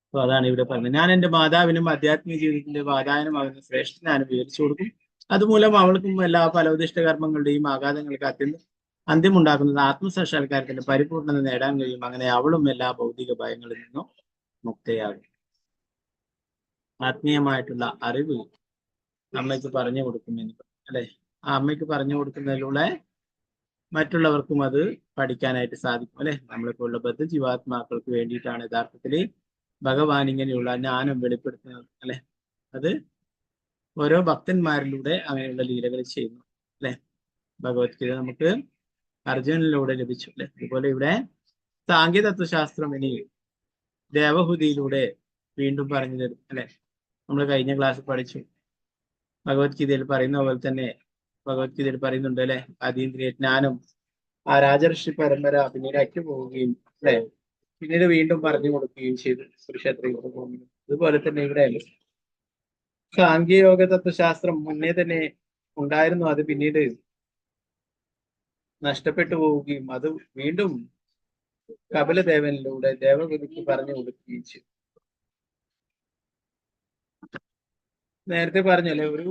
അപ്പൊ അതാണ് ഇവിടെ പറഞ്ഞത്. ഞാൻ എന്റെ മാതാവിനും ആധ്യാത്മിക ജീവിതത്തിന്റെ വാതായനമാകുന്ന ശ്രേഷ്ഠനാനും വിവരിച്ചു കൊടുക്കും. അതുമൂലം അവൾക്കും എല്ലാ ഫലോദിഷ്ട കർമ്മങ്ങളുടെയും ആഘാതങ്ങൾക്ക് അന്ത്യമുണ്ടാക്കുന്നത് ആത്മസാക്ഷാത്കാരത്തിന്റെ പരിപൂർണത നേടാൻ കഴിയും. അങ്ങനെ അവളും എല്ലാ ഭൗതിക ഭയങ്ങളിൽ നിന്നും മുക്തയാകും. ആത്മീയമായിട്ടുള്ള അറിവ് അമ്മയ്ക്ക് പറഞ്ഞു കൊടുക്കുമെന്ന് അല്ലെ. ആ അമ്മയ്ക്ക് പറഞ്ഞു കൊടുക്കുന്നതിലൂടെ മറ്റുള്ളവർക്കും അത് പഠിക്കാനായിട്ട് സാധിക്കും അല്ലെ. നമ്മളിപ്പോഴുള്ള ബദ്ധ ജീവാത്മാക്കൾക്ക് വേണ്ടിയിട്ടാണ് യഥാർത്ഥത്തിൽ ഭഗവാൻ ഇങ്ങനെയുള്ള ജ്ഞാനം വെളിപ്പെടുത്തുന്നത് അല്ലെ. അത് ഓരോ ഭക്തന്മാരിലൂടെ അങ്ങനെയുള്ള ലീലകൾ ചെയ്യുന്നു അല്ലെ. ഭഗവത്ഗീത നമുക്ക് അർജുനനിലൂടെ ലഭിച്ചു അല്ലെ. അതുപോലെ ഇവിടെ സാങ്കേതത്വശാസ്ത്രം ഇനി ദേവഹുതിയിലൂടെ വീണ്ടും പറഞ്ഞു തരും അല്ലെ. നമ്മൾ കഴിഞ്ഞ ക്ലാസ്സിൽ പഠിച്ചു. ഭഗവത്ഗീതയിൽ പറയുന്ന പോലെ തന്നെ ഭഗവത്ഗീതയിൽ പറയുന്നുണ്ട് അല്ലെ. അതീന്ദ്രിയ ജ്ഞാനം ആ രാജർഷി പരമ്പര പിന്നീട് അറ്റുപോവുകയും അല്ലെ, പിന്നീട് വീണ്ടും പറഞ്ഞു കൊടുക്കുകയും ചെയ്തു കുരുക്ഷേത്രയിലൂടെ പോകുന്നു. അതുപോലെ തന്നെ ഇവിടെ സാങ്കേയോഗ തത്വശാസ്ത്രം മുന്നേ തന്നെ ഉണ്ടായിരുന്നു. അത് പിന്നീട് നഷ്ടപ്പെട്ടു പോവുകയും അത് വീണ്ടും കപിലദേവനിലൂടെ ദേവഗുരുക്ക് പറഞ്ഞു കൊടുക്കുകയും ചെയ്തു. നേരത്തെ പറഞ്ഞല്ലേ, ഒരു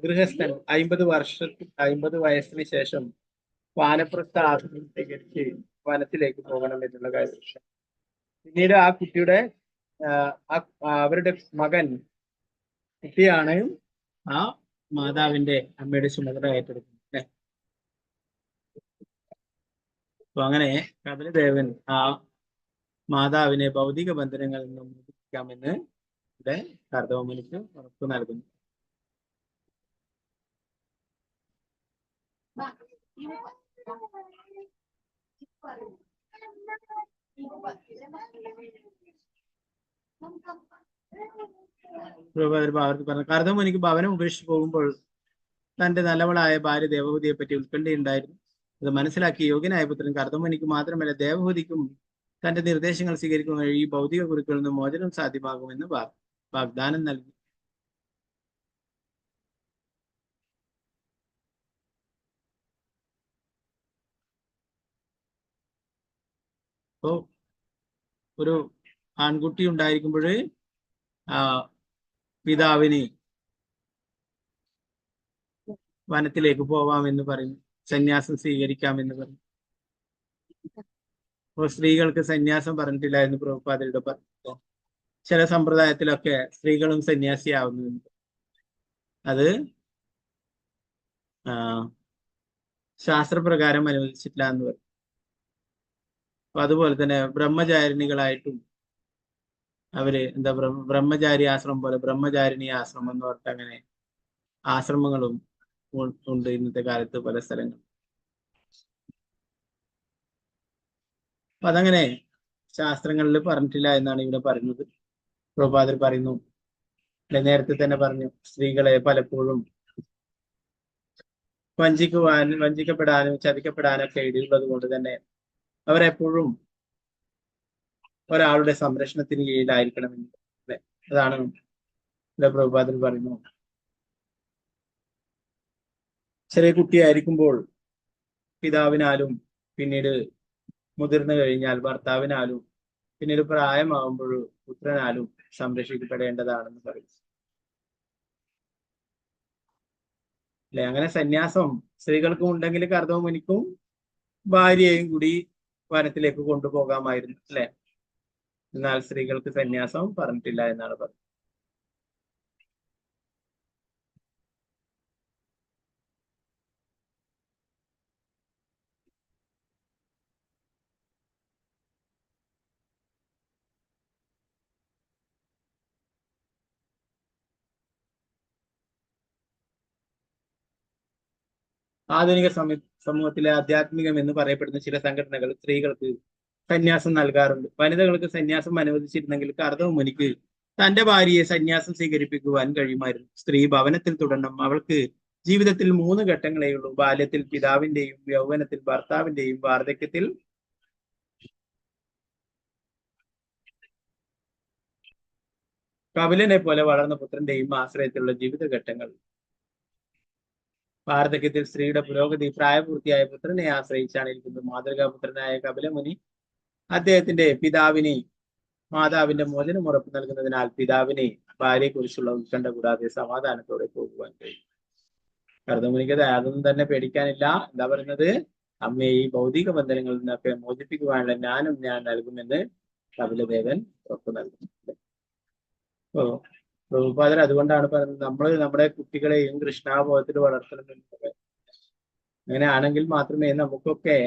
ഗൃഹസ്ഥൻ 50 വയസ്സിന് ശേഷം വാനപ്രസ്ഥ ആശ്രമം സ്വീകരിച്ച് വനത്തിലേക്ക് പോകണം എന്നുള്ള കാര്യം. പിന്നീട് ആ കുട്ടിയുടെ അവരുടെ മകൻ കുട്ടിയാണ് ആ മാതാവിന്റെ അമ്മയുടെ ചുമതല ഏറ്റെടുക്കുന്നത്. അപ്പൊ അങ്ങനെ കപിലദേവൻ ആ മാതാവിനെ ഭൗതിക ബന്ധനങ്ങളിൽ നിന്നും മോചിപ്പിക്കാമെന്ന് ഇവിടെ കർദമമുനിക്ക് ഉറപ്പ് നൽകുന്നു. അവർക്ക് പറഞ്ഞു, കർദമമുനിക്ക് ഭവനം ഉപേക്ഷിച്ച് പോകുമ്പോൾ തന്റെ നല്ലവളായ ഭാര്യ ദേവഹൂതിയെ പറ്റി ഉത്കണ്ഠയുണ്ടായിരുന്നു. അത് മനസ്സിലാക്കി യോഗ്യനായ പുത്രൻ കർദമമുനിക്ക് മാത്രമല്ല ദേവഹൂതിക്കും തന്റെ നിർദ്ദേശങ്ങൾ സ്വീകരിക്കുന്ന വഴി ഈ ഭൗതിക കുരുക്കളിൽ നിന്ന് മോചനം സാധ്യമാകുമെന്ന് വാഗ്ദാനം നൽകി. അപ്പോ ഒരു ആൺകുട്ടി ഉണ്ടായിരിക്കുമ്പോൾ ആ പിതാവിന് വനത്തിലേക്ക് പോവാമെന്ന് പറഞ്ഞു, സന്യാസം സ്വീകരിക്കാമെന്ന് പറഞ്ഞു. അപ്പോൾ സ്ത്രീകൾക്ക് സന്യാസം പറഞ്ഞിട്ടില്ലായിരുന്നു പ്രഭുപാദരുടെ പറഞ്ഞു. ചില സമ്പ്രദായത്തിലൊക്കെ സ്ത്രീകളും സന്യാസിയാവുന്നുണ്ട്. അത് ശാസ്ത്രപ്രകാരം അനുവദിച്ചിട്ടില്ല എന്ന് പറഞ്ഞു. അപ്പൊ അതുപോലെ തന്നെ ബ്രഹ്മചാരിണികളായിട്ടും അവര് ബ്രഹ്മചാരി ആശ്രമം പോലെ ബ്രഹ്മചാരിണി ആശ്രമം എന്ന് പറഞ്ഞിട്ട് അങ്ങനെ ആശ്രമങ്ങളും ഉണ്ട് ഇന്നത്തെ കാലത്ത് പല സ്ഥലങ്ങളും. അപ്പൊ അതങ്ങനെ ശാസ്ത്രങ്ങളിൽ പറഞ്ഞിട്ടില്ല എന്നാണ് ഇവിടെ പറയുന്നത്. പ്രഭുപാദർ പറയുന്നു, നേരത്തെ തന്നെ പറഞ്ഞു, സ്ത്രീകളെ പലപ്പോഴും വഞ്ചിക്കപ്പെടാനും ചതിക്കപ്പെടാനൊക്കെ ഇടയുള്ളത് കൊണ്ട് തന്നെ അവരെപ്പോഴും ഒരാളുടെ സംരക്ഷണത്തിന് കീഴിലായിരിക്കണമെന്ന് അല്ലെ. അതാണ് പ്രഭുപാദർ പറയുന്നു. ചെറിയ കുട്ടിയായിരിക്കുമ്പോൾ പിതാവിനാലും പിന്നീട് മുതിർന്നു കഴിഞ്ഞാൽ ഭർത്താവിനാലും പിന്നീട് പ്രായമാകുമ്പോൾ പുത്രനാലും സംരക്ഷിക്കപ്പെടേണ്ടതാണെന്ന് പറയും. അല്ലെ? അങ്ങനെ സന്യാസം സ്ത്രീകൾക്കും ഉണ്ടെങ്കിൽ കർദമമുനിക്കും ഭാര്യയെയും കൂടി വനത്തിലേക്ക് കൊണ്ടുപോകാമായിരുന്നു, അല്ലെ? എന്നാൽ സ്ത്രീകൾക്ക് സന്യാസം പറഞ്ഞിട്ടില്ല എന്നാണ് പറയുന്നത്. ആധുനിക സമൂഹത്തിലെ ആധ്യാത്മികം എന്ന് പറയപ്പെടുന്ന ചില സംഘടനകൾ സ്ത്രീകൾക്ക് സന്യാസം നൽകാറുണ്ട്. വനിതകൾക്ക് സന്യാസം അനുവദിച്ചിരുന്നെങ്കിൽ കർദമമുനിക്ക് തന്റെ ഭാര്യയെ സന്യാസം സ്വീകരിപ്പിക്കുവാൻ കഴിയുമായിരുന്നു. സ്ത്രീ ഭവനത്തിൽ തുടരണം. അവൾക്ക് ജീവിതത്തിൽ 3 ഘട്ടങ്ങളേ ഉള്ളൂ: ബാല്യത്തിൽ പിതാവിന്റെയും, യൗവനത്തിൽ ഭർത്താവിന്റെയും, വാർദ്ധക്യത്തിൽ കപിലനെ പോലെ വളർന്ന പുത്രന്റെയും ആശ്രയത്തിലുള്ള ജീവിതഘട്ടങ്ങൾ. വാർദ്ധക്യത്തിൽ സ്ത്രീയുടെ പുരോഗതി പ്രായപൂർത്തിയായ പുത്രനെ ആശ്രയിച്ചാണ് ഇരിക്കുന്നത്. മാതൃകാപുത്രനായ കപിലമുനി അദ്ദേഹത്തിന്റെ പിതാവിന് മാതാവിന്റെ മോചനം ഉറപ്പ് നൽകുന്നതിനാൽ പിതാവിന് ഭാര്യയെക്കുറിച്ചുള്ള ഉത്കണ്ഠ കൂടാതെ സമാധാനത്തോടെ പോകുവാൻ കഴിയും. കർദമുനിക്ക് അതൊന്നും തന്നെ പേടിക്കാനില്ല. എന്താ പറയുന്നത്? അമ്മയെ ഈ ഭൗതിക ബന്ധനങ്ങളിൽ നിന്നൊക്കെ മോചിപ്പിക്കുവാനുള്ള ജ്ഞാനം ഞാൻ നൽകുമെന്ന് കപിലദേവൻ ഉറപ്പ് നൽകുന്നു. ഓ, പ്രഭുപാദർ അതുകൊണ്ടാണ് പറയുന്നത് നമ്മൾ നമ്മുടെ കുട്ടികളെയും കൃഷ്ണാബോധത്തിൽ വളർത്തണമെന്നത്. അങ്ങനെയാണെങ്കിൽ മാത്രമേ നമുക്കൊക്കെ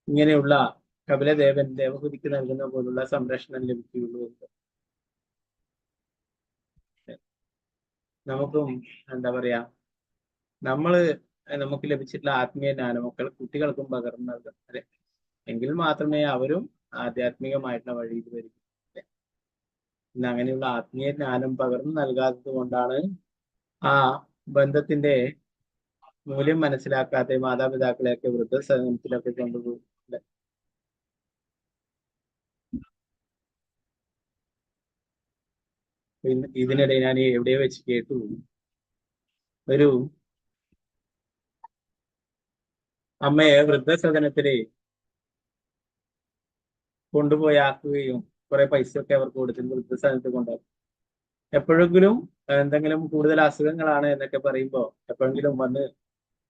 ഇങ്ങനെയുള്ള കപിലദേവൻ ദേവഹുതിക്ക് നൽകുന്ന പോലുള്ള സംരക്ഷണം ലഭിക്കുകയുള്ളൂ. നമുക്കും എന്താ പറയാ, നമുക്ക് ലഭിച്ചിട്ടുള്ള ആത്മീയ ജ്ഞാനം കുട്ടികൾക്കും പകർന്നു നൽകണം, അല്ലെ? എങ്കിൽ മാത്രമേ അവരും ആധ്യാത്മികമായിട്ടുള്ള വഴിയിൽ വരും. ഇന്ന് അങ്ങനെയുള്ള ആത്മീയ ജ്ഞാനം പകർന്നു നൽകാത്തത് കൊണ്ടാണ് ആ ബന്ധത്തിന്റെ മൂല്യം മനസ്സിലാക്കാതെ മാതാപിതാക്കളെയൊക്കെ വൃദ്ധസദനത്തിലൊക്കെ കൊണ്ടുപോകും. ഇതിനിടെ ഞാൻ എവിടെയോ വെച്ച് കേട്ടു, ഒരു അമ്മയെ വൃദ്ധസദനത്തില് കൊണ്ടുപോയി ആക്കുകയും കുറെ പൈസയൊക്കെ അവർക്ക് കൊടുത്തിട്ട് വൃദ്ധസദനത്തിൽ കൊണ്ടുപോകും. എപ്പോഴെങ്കിലും എന്തെങ്കിലും കൂടുതൽ അസുഖങ്ങളാണ് എന്നൊക്കെ പറയുമ്പോ എപ്പോഴെങ്കിലും വന്ന്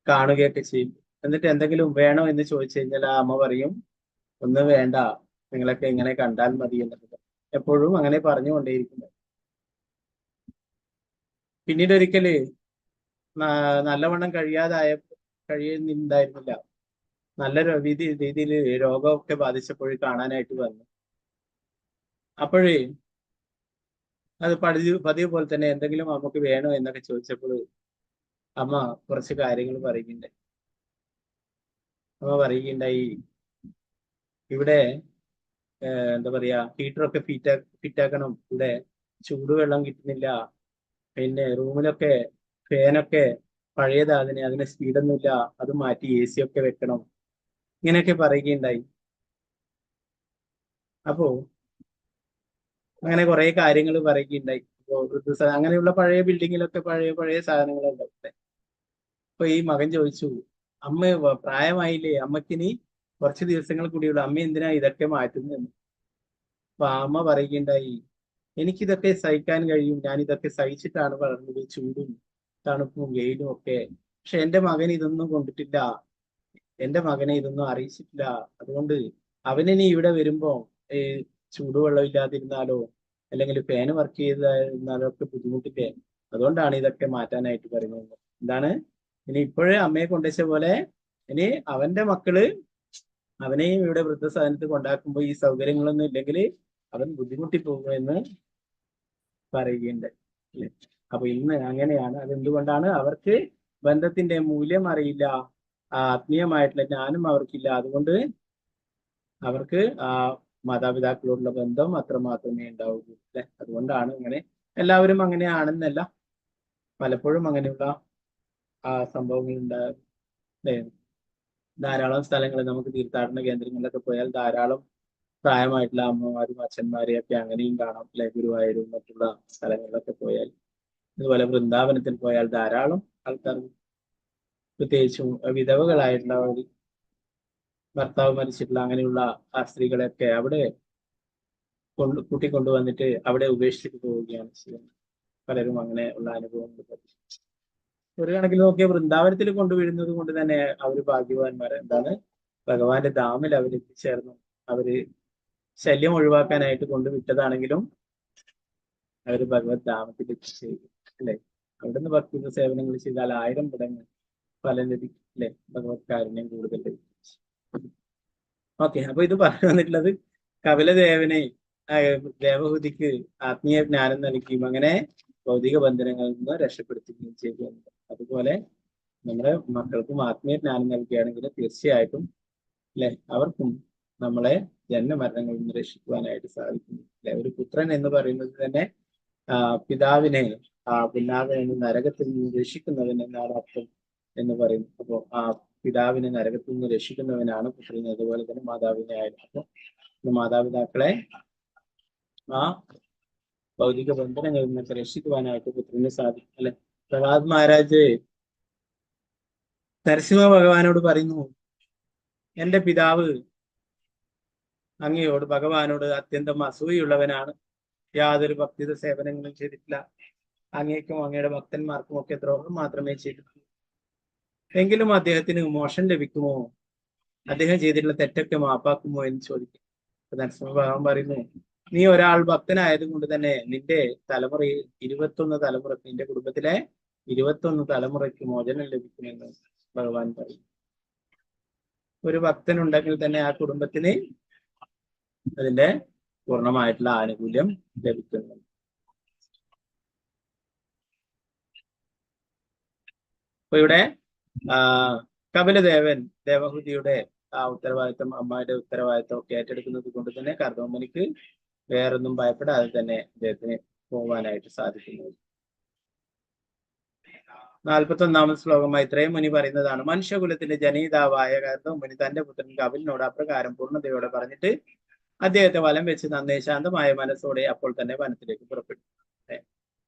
കാണുകയൊക്കെ ചെയ്യും. എന്നിട്ട് എന്തെങ്കിലും വേണോ എന്ന് ചോദിച്ചു കഴിഞ്ഞാൽ ആ അമ്മ പറയും, ഒന്നും വേണ്ട, നിങ്ങളൊക്കെ ഇങ്ങനെ കണ്ടാൽ മതി എന്നൊക്കെ എപ്പോഴും അങ്ങനെ പറഞ്ഞുകൊണ്ടേയിരിക്കുന്നത്. പിന്നീട് ഒരിക്കല് നല്ലവണ്ണം കഴിയുന്നുണ്ടായിരുന്നില്ല. നല്ല രീതിയിൽ രോഗമൊക്കെ ബാധിച്ചപ്പോഴേ കാണാനായിട്ട് വന്നു. അപ്പോഴേ അത് പതിവ് പോലെ തന്നെ എന്തെങ്കിലും അമ്മക്ക് വേണോ എന്നൊക്കെ ചോദിച്ചപ്പോൾ അമ്മ കുറച്ച് കാര്യങ്ങൾ പറയുകയുണ്ടായി. അമ്മ പറയുകയുണ്ടായി, ഇവിടെ എന്താ പറയാ, ഹീറ്ററൊക്കെ ഫിറ്റാക്കണം, ഇവിടെ ചൂടുവെള്ളം കിട്ടുന്നില്ല, പിന്നെ റൂമിലൊക്കെ ഫാനൊക്കെ പഴയതാ, അതിന് സ്പീഡൊന്നുമില്ല, അത് മാറ്റി AC ഒക്കെ വെക്കണം, ഇങ്ങനെയൊക്കെ പറയുകയുണ്ടായി. അപ്പോ അങ്ങനെ കുറെ കാര്യങ്ങൾ പറയുകയുണ്ടായി. അപ്പോൾ അങ്ങനെയുള്ള പഴയ ബിൽഡിങ്ങിലൊക്കെ പഴയ സാധനങ്ങളുണ്ടാവും. അപ്പൊ ഈ മകൻ ചോദിച്ചു, അമ്മ പ്രായമായില്ലേ, അമ്മക്കിനി കുറച്ച് ദിവസങ്ങൾ കൂടിയുള്ളൂ, അമ്മ എന്തിനാ ഇതൊക്കെ മാറ്റുന്നത്? അപ്പൊ അമ്മ പറയുകയുണ്ടായി, എനിക്കിതൊക്കെ സഹിക്കാൻ കഴിയും, ഞാൻ ഇതൊക്കെ സഹിച്ചിട്ടാണ് വളർന്നത്, ചൂടും തണുപ്പും വെയിലും ഒക്കെ. പക്ഷെ എന്റെ മകൻ ഇതൊന്നും കൊണ്ടിട്ടില്ല, എന്റെ മകനെ ഇതൊന്നും അറിയിച്ചിട്ടില്ല. അതുകൊണ്ട് അവനിനി ഇവിടെ വരുമ്പോ ചൂടുവെള്ളം ഇല്ലാതിരുന്നാലോ അല്ലെങ്കിൽ ഫാന് വർക്ക് ചെയ്തിരുന്നാലോ ഒക്കെ ബുദ്ധിമുട്ടില്ലേ, അതുകൊണ്ടാണ് ഇതൊക്കെ മാറ്റാനായിട്ട് പറയുന്നത്. എന്താണ്, ഇനി ഇപ്പോഴേ അമ്മയെ കൊണ്ടുവച്ച പോലെ ഇനി അവന്റെ മക്കള് അവനെയും ഇവിടെ വൃദ്ധസദനത്തിൽ കൊണ്ടാക്കുമ്പോ ഈ സൗകര്യങ്ങളൊന്നും ഇല്ലെങ്കിൽ അവൻ ബുദ്ധിമുട്ടി പോകുമെന്ന് പറയുകയുണ്ട്, അല്ലെ? അപ്പൊ ഇന്ന് അങ്ങനെയാണ്. അതെന്തുകൊണ്ടാണ്? അവർക്ക് ബന്ധത്തിന്റെ മൂല്യം അറിയില്ല, ആത്മീയമായിട്ടുള്ള ജ്ഞാനം അവർക്കില്ല. അതുകൊണ്ട് അവർക്ക് ആ മാതാപിതാക്കളോടുള്ള ബന്ധം അത്രമാത്രമേ ഉണ്ടാവുകയുള്ളൂ, അല്ലെ? അതുകൊണ്ടാണ് ഇങ്ങനെ. എല്ലാവരും അങ്ങനെയാണെന്നല്ല, പലപ്പോഴും അങ്ങനെയുള്ള സംഭവങ്ങൾ ഉണ്ടാകും, അല്ലെ? ധാരാളം സ്ഥലങ്ങളിൽ നമുക്ക് തീർത്ഥാടന കേന്ദ്രങ്ങളിലൊക്കെ പോയാൽ ധാരാളം പ്രായമായിട്ടുള്ള അമ്മമാരും അച്ഛന്മാരെയും ഒക്കെ അങ്ങനെയും കാണാം, അല്ലെ? ഗുരുവായൂരും മറ്റുള്ള സ്ഥലങ്ങളിലൊക്കെ പോയാൽ, അതുപോലെ വൃന്ദാവനത്തിൽ പോയാൽ ധാരാളം ആൾക്കാർ, പ്രത്യേകിച്ചും വിധവകളായിട്ടുള്ള ഭർത്താവ് മരിച്ചിട്ടുള്ള അങ്ങനെയുള്ള ആ സ്ത്രീകളെയൊക്കെ അവിടെ കൂട്ടിക്കൊണ്ടുവന്നിട്ട് അവിടെ ഉപേക്ഷിച്ചിട്ട് പോവുകയാണ് ചെയ്യുന്നത്. പലരും അങ്ങനെ ഉള്ള അനുഭവങ്ങൾ. ഒരു കണക്കിൽ നോക്കിയ വൃന്ദാവനത്തിൽ കൊണ്ടുവരുന്നത് കൊണ്ട് തന്നെ അവര് ഭാഗ്യവാന്മാരെ. എന്താണ്, ഭഗവാന്റെ ധാമിൽ അവരെത്തിച്ചേർന്നു. അവര് ശല്യം ഒഴിവാക്കാനായിട്ട് കൊണ്ടുവിട്ടതാണെങ്കിലും അവര് ഭഗവത് ധാമത്തിൽ എത്തിച്ചേരും അല്ലെ. അവിടുന്ന് ഭക്തി സേവനങ്ങൾ ചെയ്താൽ 1000 മടങ്ങ് ഫലം ലഭിക്കും അല്ലെ. ഭഗവത് കാരുണ്യം കൂടുതൽ ലഭിക്കും. ഓക്കെ, അപ്പൊ ഇത് പറഞ്ഞു വന്നിട്ടുള്ളത് കപിലദേവനെ ദേവഹൂതിക്ക് ആത്മീയ ജ്ഞാനം നൽകിയും അങ്ങനെ ഭൗതിക ബന്ധനങ്ങളിൽ നിന്ന് രക്ഷപ്പെടുത്തുകയും ചെയ്തു. അതുപോലെ നമ്മുടെ മക്കൾക്കും ആത്മീയ ജ്ഞാനം നൽകുകയാണെങ്കിൽ തീർച്ചയായിട്ടും അല്ലെ അവർക്കും നമ്മളെ ജന്മമരണങ്ങളിൽ നിന്ന് രക്ഷിക്കുവാനായിട്ട് സാധിക്കുന്നു അല്ലെ. ഒരു പുത്രൻ എന്ന് പറയുന്നത് തന്നെ പിതാവിനെ പിതാവിനെ നരകത്തിൽ നിന്ന് രക്ഷിക്കുന്നവൻ എന്നാണ് അർത്ഥം എന്ന് പറയുന്നു. അപ്പോൾ ആ പിതാവിനെ നരകത്തിൽ നിന്ന് രക്ഷിക്കുന്നവനാണ് പുത്രൻ. അതുപോലെ തന്നെ മാതാവിനെ ആയിരുന്നു. അപ്പൊ മാതാപിതാക്കളെ ആ ഭൗതിക ബന്ധനങ്ങളിൽ നിന്നൊക്കെ രക്ഷിക്കുവാനായിട്ട് പുത്രന് സാധിക്കും അല്ലെ. പ്രഹ്ലാദ് മഹാരാജ് നരസിംഹ ഭഗവാനോട് പറയുന്നു, എന്റെ പിതാവ് അങ്ങയോട് ഭഗവാനോട് അത്യന്തം അസൂയുള്ളവനാണ്. യാതൊരു ഭക്തിത സേവനങ്ങളും ചെയ്തിട്ടില്ല. അങ്ങേക്കും അങ്ങയുടെ ഭക്തന്മാർക്കും ഒക്കെ ദ്രോഹം മാത്രമേ ചെയ്തിട്ടുള്ളൂ. എങ്കിലും അദ്ദേഹത്തിന് മോക്ഷം ലഭിക്കുമോ? അദ്ദേഹം ചെയ്തിട്ടുള്ള തെറ്റൊക്കെ മാപ്പാക്കുമോ എന്ന് ചോദിക്കും. നരസിംഹ ഭഗവാൻ പറയുന്നു, നീ ഒരാൾ ഭക്തനായത് കൊണ്ട് തന്നെ നിന്റെ തലമുറയിൽ 21 തലമുറക്ക്, നിന്റെ കുടുംബത്തിലെ 21 തലമുറയ്ക്ക് മോചനം ലഭിക്കുമെന്ന് ഭഗവാൻ പറയും. ഒരു ഭക്തനുണ്ടെങ്കിൽ തന്നെ ആ കുടുംബത്തിന് അതിന്റെ പൂർണ്ണമായിട്ടുള്ള ആനുകൂല്യം ലഭിക്കുന്നു. അപ്പൊ ഇവിടെ കപിലദേവൻ ദേവഹൂതിയുടെ ആ ഉത്തരവാദിത്വം, അമ്മയുടെ ഉത്തരവാദിത്വം ഒക്കെ ഏറ്റെടുക്കുന്നത് കൊണ്ട് തന്നെ കർദമ്മനിക്ക് വേറൊന്നും ഭയപ്പെടാതെ തന്നെ അദ്ദേഹത്തിന് പോവാനായിട്ട് സാധിക്കുന്നു. 41ാമത് ശ്ലോകം മൈത്രേയ മുനി പറയുന്നതാണ്. മനുഷ്യകുലത്തിന്റെ ജനയിതാവായ കർദമ്മനി തന്റെ പുത്രൻ കപിലിനോട് അപ്രകാരം പൂർണ്ണതയോടെ പറഞ്ഞിട്ട് അദ്ദേഹത്തെ വലം വെച്ച് നന്നേ ശാന്തമായ മനസ്സോടെ അപ്പോൾ തന്നെ വനത്തിലേക്ക് പുറപ്പെട്ടു.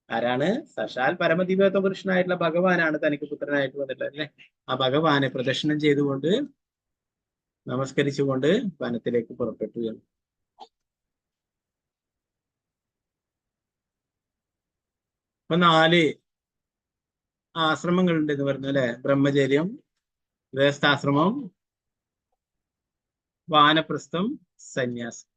ആരാണ്? സാക്ഷാൽ പരമദിവ്യത്വ പുരുഷനായിട്ടുള്ള ഭഗവാനാണ് തനിക്ക് പുത്രനായിട്ട് വന്നിട്ടുള്ളത് അല്ലെ. ആ ഭഗവാനെ പ്രദക്ഷിണം ചെയ്തുകൊണ്ട് നമസ്കരിച്ചുകൊണ്ട് വനത്തിലേക്ക് പുറപ്പെട്ടു എന്ന്. അപ്പൊ 4 ആശ്രമങ്ങളുണ്ട് എന്ന് പറഞ്ഞു അല്ലെ. ബ്രഹ്മചര്യം, ഗൃഹസ്ഥാശ്രമം, വാനപ്രസ്ഥം, സന്യാസം.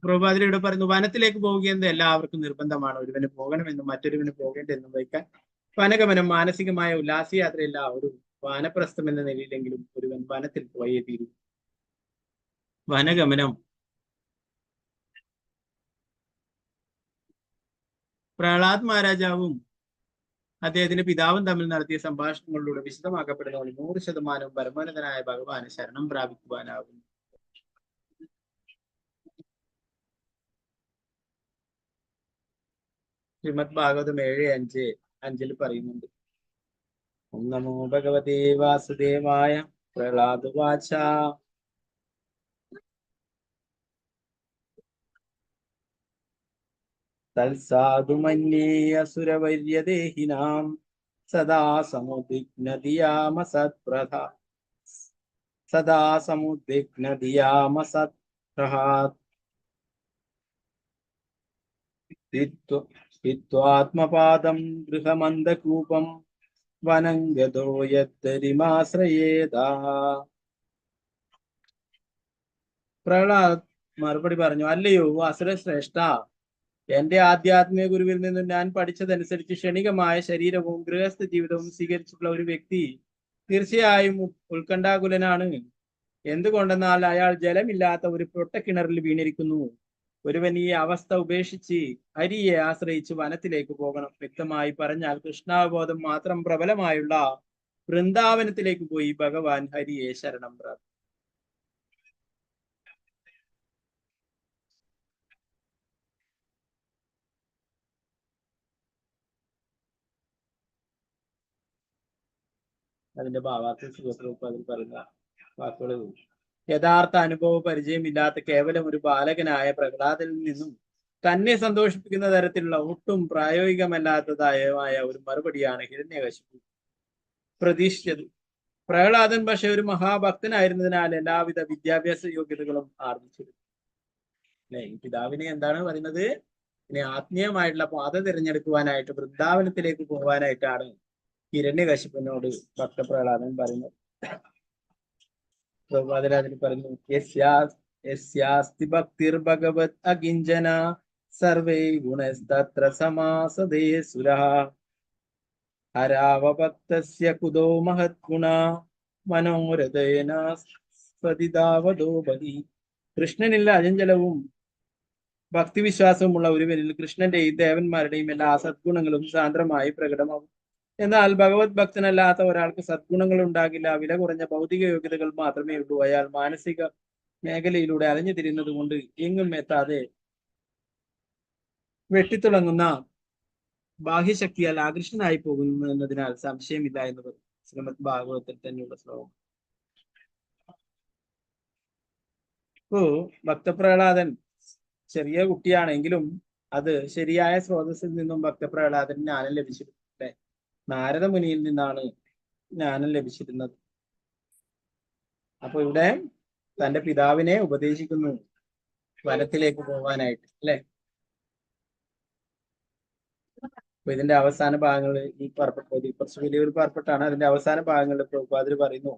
പ്രഭുപാദരി ഇവിടെ പറയുന്നു, വനത്തിലേക്ക് പോവുകയെന്ന് എല്ലാവർക്കും നിർബന്ധമാണ്. ഒരുവന് പോകണമെന്നും മറ്റൊരുവന് പോകേണ്ടെന്നും വയ്ക്കാൻ വനഗമനം മാനസികമായ ഉല്ലാസയാത്രയല്ല, ഒരു വാനപ്രസ്ഥം എന്ന നിലയിലെങ്കിലും ഒരുവൻ വനത്തിൽ പോയേ തീരൂ. വനഗമനം പ്രഹ്ലാദ് മഹാരാജാവും അദ്ദേഹത്തിന്റെ പിതാവും തമ്മിൽ നടത്തിയ സംഭാഷണങ്ങളിലൂടെ വിശദമാക്കപ്പെടുന്ന 100% പരമോന്നതനായ ഭഗവാന് ശരണം പ്രാപിക്കുവാനാകും. ശ്രീമദ് ഭാഗവതം 7:5 പറയുന്നുണ്ട്. ഓം നമോ ഭഗവതേ വാസുദേവായ. പ്രഹ്ലാദ വാച തൽസാധുമന്യേ അസുരവര്യദേഹിനാം സദാ സമുദ്വിഗ്നദിയാമസത്പ്രഹാത് ത്വാത്മപാദം ഗൃഹമന്ദകൂപം വനംഗതോ യദ്ധരിമാശ്രയേതാ. പ്രഹ്ലാദ് മറുപടി പറഞ്ഞു, അല്ലയോ അസുരശ്രേഷ്ഠ, എന്റെ ആധ്യാത്മിക ഗുരുവിൽ നിന്നും ഞാൻ പഠിച്ചതനുസരിച്ച് ക്ഷണികമായ ശരീരവും ഗൃഹസ്ഥ ജീവിതവും സ്വീകരിച്ചിട്ടുള്ള ഒരു വ്യക്തി തീർച്ചയായും ഉത്കണ്ഠാകുലനാണ്. എന്തുകൊണ്ടെന്നാൽ അയാൾ ജലമില്ലാത്ത ഒരു പൊട്ടക്കിണറിൽ വീണിരിക്കുന്നു. ഒരുവൻ ഈ അവസ്ഥ ഉപേക്ഷിച്ച് ഹരിയെ ആശ്രയിച്ച് വനത്തിലേക്ക് പോകണം. വ്യക്തമായി പറഞ്ഞാൽ കൃഷ്ണാവബോധം മാത്രം പ്രബലമായുള്ള വൃന്ദാവനത്തിലേക്ക് പോയി ഭഗവാൻ ഹരിയെ ശരണം പ്രാപിക്കും. അതിന്റെ ഭാവാർത്ഥ സുഖപ്രഭുപാദർ പറയുന്ന വാക്കുകൾ, യഥാർത്ഥ അനുഭവ പരിചയമില്ലാത്ത കേവലം ഒരു ബാലകനായ പ്രഹ്ലാദിൽ നിന്നും തന്നെ സന്തോഷിപ്പിക്കുന്ന തരത്തിലുള്ള ഒട്ടും പ്രായോഗികമല്ലാത്തതായ ഒരു മറുപടിയാണ് ഹിരണ്യകശിപു പ്രതീക്ഷിച്ചത്. പ്രഹ്ലാദൻ പക്ഷെ ഒരു മഹാഭക്തനായിരുന്നതിനാൽ എല്ലാവിധ വിദ്യാഭ്യാസ യോഗ്യതകളും ആർജിച്ചിരുന്നു അല്ലെ. ഈ പിതാവിനെ എന്താണ് പറയുന്നത്? ഇനി ആത്മീയമായിട്ടുള്ള പാത തിരഞ്ഞെടുക്കുവാനായിട്ട് വൃന്ദാവനത്തിലേക്ക് പോകാനായിട്ടാണ് ഹിരണ്യകശിപനോട് ഭക്തപ്രഹ്ലാദൻ പറയുന്നു. പ്രഭാതരാജൻ പറഞ്ഞു, യസ്യാസ്തി ഭക്തിർ ഭഗവത് അകിഞ്ചന സർവേ ഗുണസ്തത്ര സമാസദേ സുരഃ ഹരാവഭക്തസ്യ കുതോ മഹത് ഗുണ മനോരഥേന സ്ഫതിതാവതോ ബഹി. കൃഷ്ണനിൽ അചഞ്ചലവും ഭക്തിവിശ്വാസവുമുള്ള ഒരുവനിൽ കൃഷ്ണന്റെയും ദേവന്മാരുടെയും എല്ലാ സദ്ഗുണങ്ങളും സാന്ദ്രമായി പ്രകടമാകും. എന്നാൽ ഭഗവത് ഭക്തനല്ലാത്ത ഒരാൾക്ക് സദ്ഗുണങ്ങൾ ഉണ്ടാകില്ല. വില കുറഞ്ഞ ഭൗതിക യോഗ്യതകൾ മാത്രമേ ഉള്ളൂ. അയാൾ മാനസിക മേഖലയിലൂടെ അലഞ്ഞു തിരിയുന്നത് കൊണ്ട് എങ്ങും എത്താതെ വെട്ടിത്തിളങ്ങുന്ന ബാഹ്യശക്തിയാൽ ആകൃഷ്ടനായി പോകുന്നു എന്നതിനാൽ സംശയമില്ല എന്ന് പറയും ശ്രീമദ് ഭാഗവതത്തിൽ തന്നെയുള്ള ശ്ലോകം. ഇപ്പോ ഭക്തപ്രഹ്ലാദൻ ചെറിയ കുട്ടിയാണെങ്കിലും അത് ശരിയായ സ്രോതസ്സിൽ നിന്നും ഭക്തപ്രഹ്ലാദന് ജ്ഞാനം ലഭിച്ചിട്ടുണ്ട്. നാരദ മുനിയിൽ നിന്നാണ് ജ്ഞാനം ലഭിച്ചിരുന്നത്. അപ്പൊ ഇവിടെ തന്റെ പിതാവിനെ ഉപദേശിക്കുന്നു വനത്തിലേക്ക് പോകാനായിട്ട്, അല്ലെ? അപ്പൊ ഇതിന്റെ അവസാന ഭാഗങ്ങൾ ഈ കുറച്ച് വലിയൊരു പർപ്പെട്ടാണ്. അതിന്റെ അവസാന ഭാഗങ്ങളിൽ പ്രഭുപാദർ പറയുന്നു,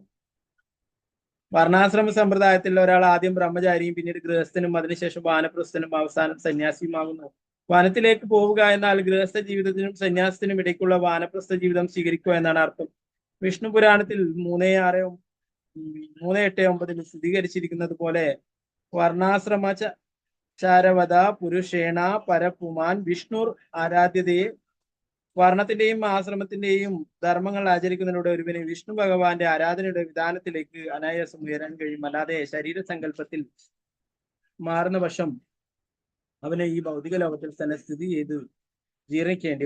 വർണ്ണാശ്രമ സമ്പ്രദായത്തിൽ ഒരാൾ ആദ്യം ബ്രഹ്മചാരിയും പിന്നീട് ഗൃഹസ്ഥനും അതിനുശേഷം വാനപ്രസ്ഥനും അവസാനം സന്യാസിയുമാകുന്നു. വനത്തിലേക്ക് പോവുക എന്നാൽ ഗൃഹസ്ഥ ജീവിതത്തിനും സന്യാസത്തിനും ഇടയ്ക്കുള്ള വാനപ്രസ്ഥ ജീവിതം സ്വീകരിക്കുക എന്നാണ് അർത്ഥം. വിഷ്ണു പുരാണത്തിൽ 3:8-9 സ്ഥിരീകരിച്ചിരിക്കുന്നത് പോലെ വർണ്ണാശ്രമചാരവത പുരുഷേണ പരപുമാൻ വിഷ്ണുർ ആരാധ്യതയെ. വർണ്ണത്തിന്റെയും ആശ്രമത്തിന്റെയും ധർമ്മങ്ങൾ ആചരിക്കുന്നതിലൂടെ ഒരുവിനെ വിഷ്ണു ഭഗവാന്റെ ആരാധനയുടെ വിധാനത്തിലേക്ക് അനായാസം ഉയരാൻ കഴിയും. അല്ലാതെ ശരീരസങ്കല്പത്തിൽ മാറുന്ന പക്ഷം അവനെ ഈ ഭൗതിക ലോകത്തിൽ തന്നെ സ്ഥിതി ചെയ്ത് ജീർണിക്കേണ്ടി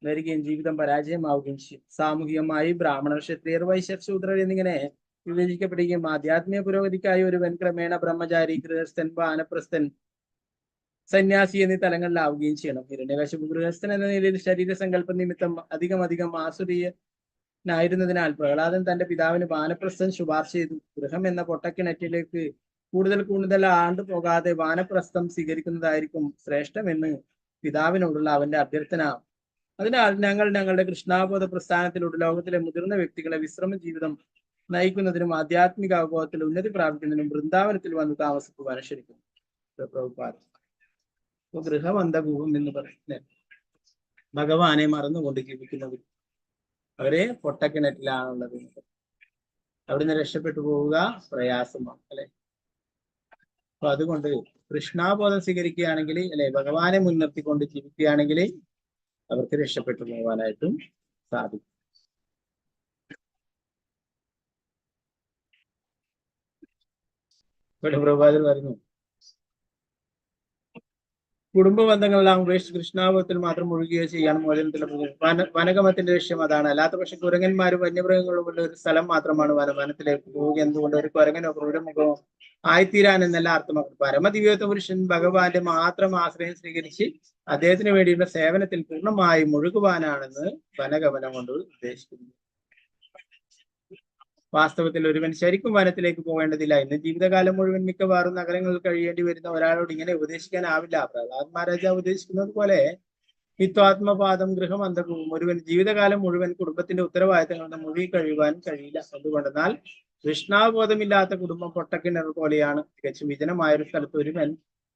വരികയും ജീവിതം പരാജയമാവുകയും ചെയ്യും. സാമൂഹികമായി ബ്രാഹ്മണർ, ക്ഷത്രിയർ, വൈശ്യർ, ശൂദ്രർ എന്നിങ്ങനെ വിഭജിക്കപ്പെടുകയും ആധ്യാത്മിക പുരോഗതിക്കായി ഒരുവൻ ക്രമേണ ബ്രഹ്മചാരി, ഗൃഹസ്ഥൻ, വാനപ്രസ്ഥൻ, സന്യാസി എന്നീ തലങ്ങളിലാവുകയും ചെയ്യണം. ഹിരണ്യകശിപു ഗൃഹസ്ഥൻ എന്ന നിലയിൽ ശരീരസങ്കല്പ നിമിത്തം അധികം ആസുരീയനായിരുന്നതിനാൽ പ്രഹ്ലാദൻ തന്റെ പിതാവിന് വാനപ്രസ്ഥൻ ശുപാർശ ചെയ്തു. ഗൃഹം എന്ന പൊട്ടക്കിണറ്റിലേക്ക് കൂടുതൽ ആണ്ടു പോകാതെ വാനപ്രസ്ഥം സ്വീകരിക്കുന്നതായിരിക്കും ശ്രേഷ്ഠമെന്ന് പിതാവിനോടുള്ള അവന്റെ അഭ്യർത്ഥന. അതിനാൽ ഞങ്ങളുടെ കൃഷ്ണാബോധ പ്രസ്ഥാനത്തിലൂടെ ലോകത്തിലെ മുതിർന്ന വ്യക്തികളെ വിശ്രമ ജീവിതം നയിക്കുന്നതിനും ആധ്യാത്മിക അവബോധത്തിൽ ഉന്നതി പ്രാപിക്കുന്നതിനും വൃന്ദാവനത്തിൽ വന്ന് താമസിക്കുവാൻ ക്ഷണിക്കുന്നു. പ്രഭുപാദ് ഗൃഹമന്ദകൂപം എന്ന് പറയുന്നത് ഭഗവാനെ മറന്നുകൊണ്ട് ജീവിക്കുന്നവർ, അവരെ പൊട്ടക്കിണറ്റിലാണുള്ളത്. അവിടുന്ന് രക്ഷപ്പെട്ടു പോവുക പ്രയാസമാണ്, അല്ലെ? അപ്പൊ അതുകൊണ്ട് കൃഷ്ണാബോധം സ്വീകരിക്കുകയാണെങ്കിൽ, അല്ലെ, ഭഗവാനെ മുൻനിർത്തിക്കൊണ്ട് ജീവിക്കുകയാണെങ്കിൽ അവർക്ക് രക്ഷപ്പെട്ടു പോകാനായിട്ടും സാധിക്കും. പ്രഭുപാദർ പറഞ്ഞു, കുടുംബ ബന്ധങ്ങളെല്ലാം ഉപേക്ഷിച്ച് കൃഷ്ണാബോധത്തിൽ മാത്രം മുഴുകുകയോ ചെയ്യാൻ മോചനത്തിലെ വനഗമത്തിന്റെ ലക്ഷ്യം അതാണ്. അല്ലാത്ത പക്ഷെ കുരങ്ങന്മാരും വന്യമൃഗങ്ങളും ഉള്ള ഒരു സ്ഥലം മാത്രമാണ് വനത്തിലേക്ക് പോവുക. എന്തുകൊണ്ട് ഒരു കുരങ്ങനോ ക്രൂരമുഖമോ ആയിത്തീരാൻ എന്നല്ല അർത്ഥമാക്കും. പരമദിവ്യത്വ പുരുഷൻ ഭഗവാന്റെ മാത്രം ആശ്രയം സ്വീകരിച്ച് അദ്ദേഹത്തിന് വേണ്ടിയുള്ള സേവനത്തിൽ പൂർണ്ണമായി മുഴുകുവാനാണെന്ന് വനഗമനം കൊണ്ട് ഉദ്ദേശിക്കുന്നത്. വാസ്തവത്തിൽ ഒരുവൻ ശരിക്കും വനത്തിലേക്ക് പോകേണ്ടതില്ല. ഇന്ന് ജീവിതകാലം മുഴുവൻ മിക്കവാറും നഗരങ്ങളിൽ കഴിയേണ്ടി വരുന്ന ഒരാളോട് ഇങ്ങനെ ഉപദേശിക്കാനാവില്ല. പ്രഹ്ലാദ് മഹാരാജാവ് ഉപദേശിക്കുന്നത് പോലെ ഹിത്വാത്മപാദം ഗൃഹമന്ദകവും ഒരുവൻ ജീവിതകാലം മുഴുവൻ കുടുംബത്തിന്റെ ഉത്തരവാദിത്തങ്ങളുടെ മുഴുകി കഴിയുവാൻ കഴിയില്ല. എന്തുകൊണ്ടെന്നാൽ കൃഷ്ണാബോധമില്ലാത്ത കുടുംബം പൊട്ടക്കിണർ പോലെയാണ്. തികച്ചും വിജനമായ ഒരു സ്ഥലത്ത് ഒരുവൻ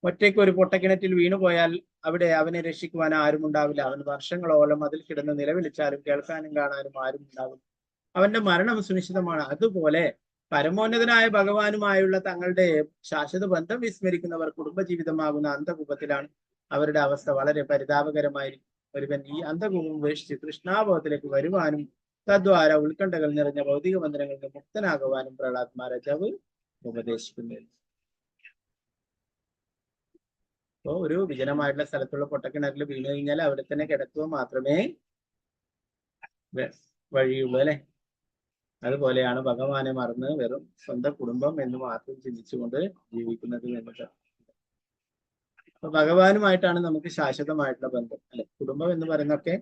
ഒറ്റയ്ക്ക് ഒരു പൊട്ടക്കിണറ്റിൽ വീണുപോയാൽ അവിടെ അവനെ രക്ഷിക്കുവാൻ ആരും ഉണ്ടാവില്ല. അവൻ വർഷങ്ങളോളം അതിൽ കിടന്ന് നിലവിളിച്ചാലും കേൾക്കാനും കാണാനും ആരും ഉണ്ടാവില്ല. അവന്റെ മരണം സുനിശ്ചിതമാണ്. അതുപോലെ പരമോന്നതനായ ഭഗവാനുമായുള്ള തങ്ങളുടെ ശാശ്വത ബന്ധം വിസ്മരിക്കുന്നവർ കുടുംബജീവിതമാകുന്ന അന്ധകൂപത്തിലാണ്. അവരുടെ അവസ്ഥ വളരെ പരിതാപകരമായിരിക്കും. ഒരുവൻ ഈ അന്ധകൂപം ഉപേക്ഷിച്ച് കൃഷ്ണാബോധത്തിലേക്ക് വരുവാനും തദ്വാര ഉത്കണ്ഠകൾ നിറഞ്ഞ ഭൗതിക ബന്ധനങ്ങളിൽ നിന്ന് മുക്തനാകുവാനും പ്രഹ്ലാദ് മഹാരാജാവ് ഉപദേശിക്കുന്നു. അപ്പോ ഒരു വിജനമായിട്ടുള്ള സ്ഥലത്തുള്ള പൊട്ടക്കിണറിൽ വീണു കഴിഞ്ഞാൽ അവിടെ തന്നെ കിടക്കുക മാത്രമേ വഴിയുള്ളൂ, അല്ലെ? അതുപോലെയാണ് ഭഗവാനെ മറന്ന് വെറും സ്വന്തം കുടുംബം എന്ന് മാത്രം ചിന്തിച്ചുകൊണ്ട് ജീവിക്കുന്നത് എന്നത്. അപ്പൊ ഭഗവാനുമായിട്ടാണ് നമുക്ക് ശാശ്വതമായിട്ടുള്ള ബന്ധം, അല്ലെ? കുടുംബം എന്ന് പറയുന്നതൊക്കെ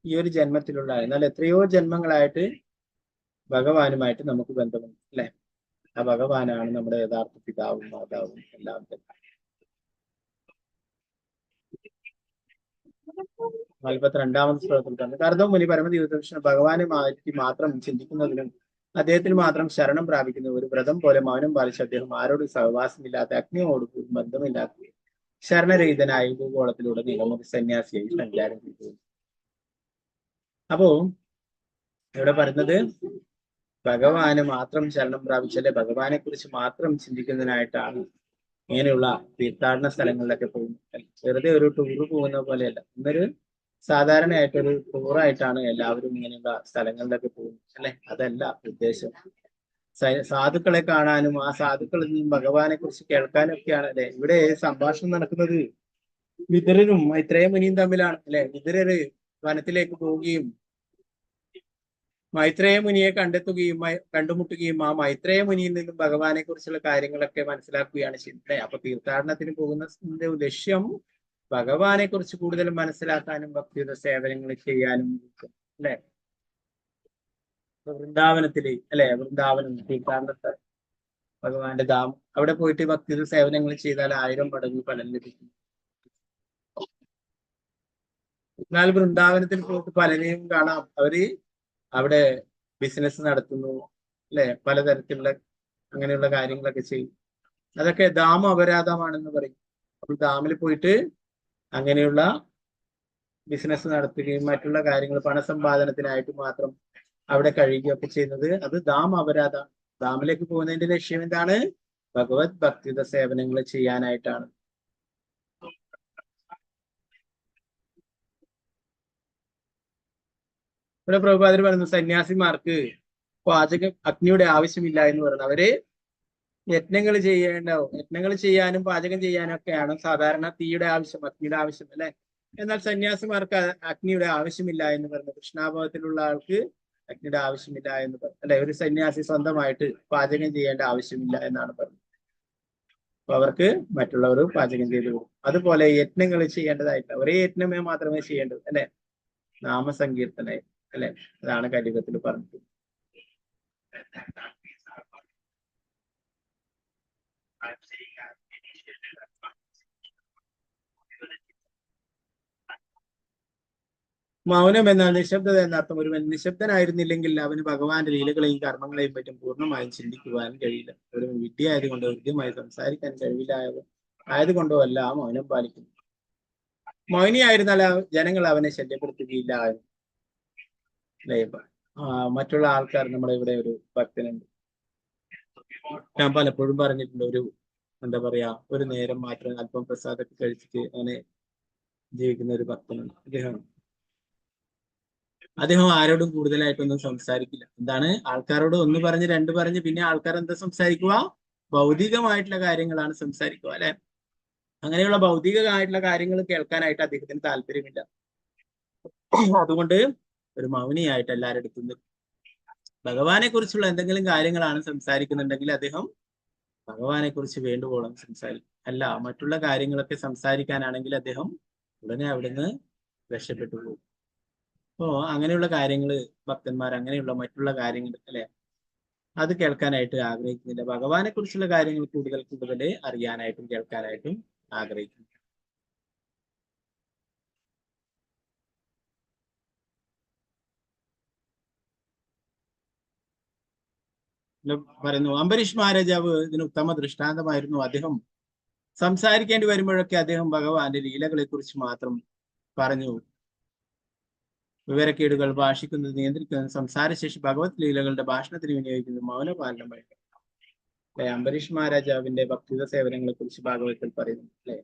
ഈ ഒരു ജന്മത്തിലുള്ള, എന്നാൽ എത്രയോ ജന്മങ്ങളായിട്ട് ഭഗവാനുമായിട്ട് നമുക്ക് ബന്ധമുണ്ട്, അല്ലെ? ആ ഭഗവാനാണ് നമ്മുടെ യഥാർത്ഥ പിതാവും മാതാവും എല്ലാം തന്നെ. 42ാമത്തെ ശ്ലോകത്തിൽ പറഞ്ഞു. കർദം മുനി പരമജീവിതകൃഷ്ണൻ ഭഗവാനെ മാറ്റി മാത്രം ചിന്തിക്കുന്നതിനും അദ്ദേഹത്തിൽ മാത്രം ശരണം പ്രാപിക്കുന്ന ഒരു വ്രതം പോലെ മൗനം പാലിച്ച് അദ്ദേഹം ആരോടും സഹവാസമില്ലാത്ത അഗ്നിയോട് ബന്ധമില്ലാത്ത ശരണരഹിതനായി ഭൂഗോളത്തിലൂടെ നിലമുറി സന്യാസിയായി സഞ്ചാരം ചെയ്തു. അപ്പോ ഇവിടെ പറയുന്നത് ഭഗവാന് മാത്രം ശരണം പ്രാപിച്ചല്ലേ ഭഗവാനെ കുറിച്ച് മാത്രം ചിന്തിക്കുന്നതിനായിട്ടാണ് ഇങ്ങനെയുള്ള തീർത്ഥാടന സ്ഥലങ്ങളിലൊക്കെ പോകുന്നത്. വെറുതെ ഒരു ടൂറ് പോകുന്ന പോലെയല്ല. ഇന്നൊരു സാധാരണയായിട്ടൊരു ടൂറായിട്ടാണ് എല്ലാവരും ഇങ്ങനെയുള്ള സ്ഥലങ്ങളിലൊക്കെ പോകുന്നത് അല്ലെ. അതല്ല ഉദ്ദേശം. സാധുക്കളെ കാണാനും ആ സാധുക്കളിൽ നിന്നും ഭഗവാനെ കുറിച്ച് കേൾക്കാനും ഒക്കെയാണ് അല്ലെ. ഇവിടെ സംഭാഷണം നടക്കുന്നത് വിതുരനും മൈത്രേയ മുനിയും തമ്മിലാണ് അല്ലെ. വിതുരര് വനത്തിലേക്ക് പോവുകയും മൈത്രേയ മുനിയെ കണ്ടുമുട്ടുകയും ആ മൈത്രേയ മുനിയിൽ നിന്നും ഭഗവാനെ കുറിച്ചുള്ള കാര്യങ്ങളൊക്കെ മനസ്സിലാക്കുകയാണ് ചെയ്യുന്നത്. അപ്പൊ തീർത്ഥാടനത്തിന് പോകുന്നതിന്റെ ലക്ഷ്യം ഭഗവാനെ കുറിച്ച് കൂടുതൽ മനസ്സിലാക്കാനും ഭക്തിയുടെ സേവനങ്ങൾ ചെയ്യാനും അല്ലെ. വൃന്ദാവനത്തില് അല്ലെ, വൃന്ദാവനം തീർത്ഥാടനത്തെ ഭഗവാന്റെ ധാമം, അവിടെ പോയിട്ട് ഭക്തിയുടെ സേവനങ്ങൾ ചെയ്താൽ 1000 മടങ്ങ് ഫലം ലഭിക്കും. എന്നാൽ വൃന്ദാവനത്തിൽ പോയിട്ട് പലരെയും കാണാം, അവര് അവിടെ ബിസിനസ് നടത്തുന്നു അല്ലെ, പലതരത്തിലുള്ള അങ്ങനെയുള്ള കാര്യങ്ങളൊക്കെ ചെയ്യും. അതൊക്കെ ധാമ അപരാധമാണെന്ന് പറയും. അപ്പോൾ ധാമിൽ പോയിട്ട് അങ്ങനെയുള്ള ബിസിനസ് നടത്തുകയും മറ്റുള്ള കാര്യങ്ങൾ പണസമ്പാദനത്തിനായിട്ട് മാത്രം അവിടെ കഴിയുകയൊക്കെ ചെയ്യുന്നത് അത് ധാമ അപരാധമാണ്. ധാമിലേക്ക് പോകുന്നതിന്റെ ലക്ഷ്യം എന്താണ്? ഭഗവത് ഭക്തിയുടെ സേവനങ്ങൾ ചെയ്യാനായിട്ടാണ്. ഇവിടെ പ്രഭുപാദർ പറയുന്നു സന്യാസിമാർക്ക് പാചകം അഗ്നിയുടെ ആവശ്യമില്ല എന്ന് പറയുന്നത്. അവര് യജ്ഞങ്ങൾ ചെയ്യാനും പാചകം ചെയ്യാനും ഒക്കെയാണ് സാധാരണ തീയുടെ ആവശ്യം, അഗ്നിയുടെ ആവശ്യം അല്ലെ. എന്നാൽ സന്യാസിമാർക്ക് അഗ്നിയുടെ ആവശ്യമില്ല എന്ന് പറഞ്ഞു. കൃഷ്ണാഭാവത്തിലുള്ള ആൾക്ക് അഗ്നിയുടെ ആവശ്യമില്ല എന്ന് പറഞ്ഞു അല്ലെ. ഒരു സന്യാസി സ്വന്തമായിട്ട് പാചകം ചെയ്യേണ്ട ആവശ്യമില്ല എന്നാണ് പറഞ്ഞത്. അപ്പൊ അവർക്ക് മറ്റുള്ളവർ പാചകം ചെയ്തു പോകും. അതുപോലെ യജ്ഞങ്ങൾ ചെയ്യേണ്ടതായിട്ടില്ല, ഒരേ യജ്ഞമേ മാത്രമേ ചെയ്യേണ്ടത് അല്ലെ, നാമസങ്കീർത്തന അല്ലെ. അതാണ് കലിയുഗത്തിൽ പറഞ്ഞത്. മൗനം എന്നാൽ നിശബ്ദത എന്നർത്ഥം. ഒരുവൻ നിശബ്ദനായിരുന്നില്ലെങ്കിൽ അവന് ഭഗവാന്റെ ലീലകളെയും കർമ്മങ്ങളെയും പറ്റും പൂർണ്ണമായും ചിന്തിക്കുവാൻ കഴിയില്ല. ഒരു വിഡ്ഢിയായതുകൊണ്ടോ ഹൃദ്യമായി സംസാരിക്കാൻ കഴിവില്ല ആയതുകൊണ്ടോ അല്ല മൗനം പാലിക്കുന്നു. മൗനിയായിരുന്നാൽ ജനങ്ങൾ അവനെ ശല്യപ്പെടുത്തുകയില്ല അല്ലേ. മറ്റുള്ള ആൾക്കാർ, നമ്മുടെ ഇവിടെ ഒരു ഭക്തനുണ്ട്, ഞാൻ പലപ്പോഴും പറഞ്ഞിട്ടുണ്ട്, ഒരു എന്താ പറയാ, ഒരു നേരം മാത്രം അല്പം പ്രസാദമൊക്കെ കഴിച്ചിട്ട് അങ്ങനെ ജീവിക്കുന്ന ഒരു ഭക്തനുണ്ട്. അദ്ദേഹം ആരോടും കൂടുതലായിട്ടൊന്നും സംസാരിക്കില്ല. എന്താണ്, ആൾക്കാരോട് ഒന്ന് പറഞ്ഞ് രണ്ട് പറഞ്ഞ് പിന്നെ ആൾക്കാർ എന്താ സംസാരിക്കുക? ഭൗതികമായിട്ടുള്ള കാര്യങ്ങളാണ് സംസാരിക്കുക അല്ലെ. അങ്ങനെയുള്ള ഭൗതികമായിട്ടുള്ള കാര്യങ്ങൾ കേൾക്കാനായിട്ട് അദ്ദേഹത്തിന് താല്പര്യമില്ല. അതുകൊണ്ട് ഒരു മൗനിയായിട്ട് എല്ലാവരുടെ അടുത്തും ഭഗവാനെ കുറിച്ചുള്ള എന്തെങ്കിലും കാര്യങ്ങളാണ് സംസാരിക്കുന്നുണ്ടെങ്കിൽ അദ്ദേഹം ഭഗവാനെ കുറിച്ച് വേണ്ടുവോളം സംസാരിക്കും. അല്ല, മറ്റുള്ള കാര്യങ്ങളൊക്കെ സംസാരിക്കാനാണെങ്കിൽ അദ്ദേഹം ഉടനെ അവിടുന്ന് രക്ഷപ്പെട്ടു പോകും. അപ്പോ അങ്ങനെയുള്ള കാര്യങ്ങൾ ഭക്തന്മാർ അങ്ങനെയുള്ള മറ്റുള്ള കാര്യങ്ങൾ അല്ലെ, അത് കേൾക്കാനായിട്ട് ആഗ്രഹിക്കുന്നില്ല. ഭഗവാനെ കുറിച്ചുള്ള കാര്യങ്ങൾ കൂടുതൽ അറിയാനായിട്ടും കേൾക്കാനായിട്ടും ആഗ്രഹിക്കുന്നു. പറയുന്നു അംബരീഷ് മഹാരാജാവ് ഇതിന് ഉത്തമ ദൃഷ്ടാന്തമായിരുന്നു. അദ്ദേഹം സംസാരിക്കേണ്ടി വരുമ്പോഴൊക്കെ അദ്ദേഹം ഭഗവാന്റെ ലീലകളെ കുറിച്ച് മാത്രം പറഞ്ഞു. വിവരക്കേടുകൾ ഭാഷിക്കുന്നത്, നിയന്ത്രിക്കുന്നത്, സംസാരശേഷി ഭഗവത് ലീലകളുടെ ഭാഷണത്തിന് വിനിയോഗിക്കുന്നത് മൗനപാലനമായിട്ട് അല്ലെ. അംബരീഷ് മഹാരാജാവിന്റെ ഭക്തിത സേവനങ്ങളെ കുറിച്ച് ഭാഗവതത്തിൽ പറയുന്നു അല്ലെ.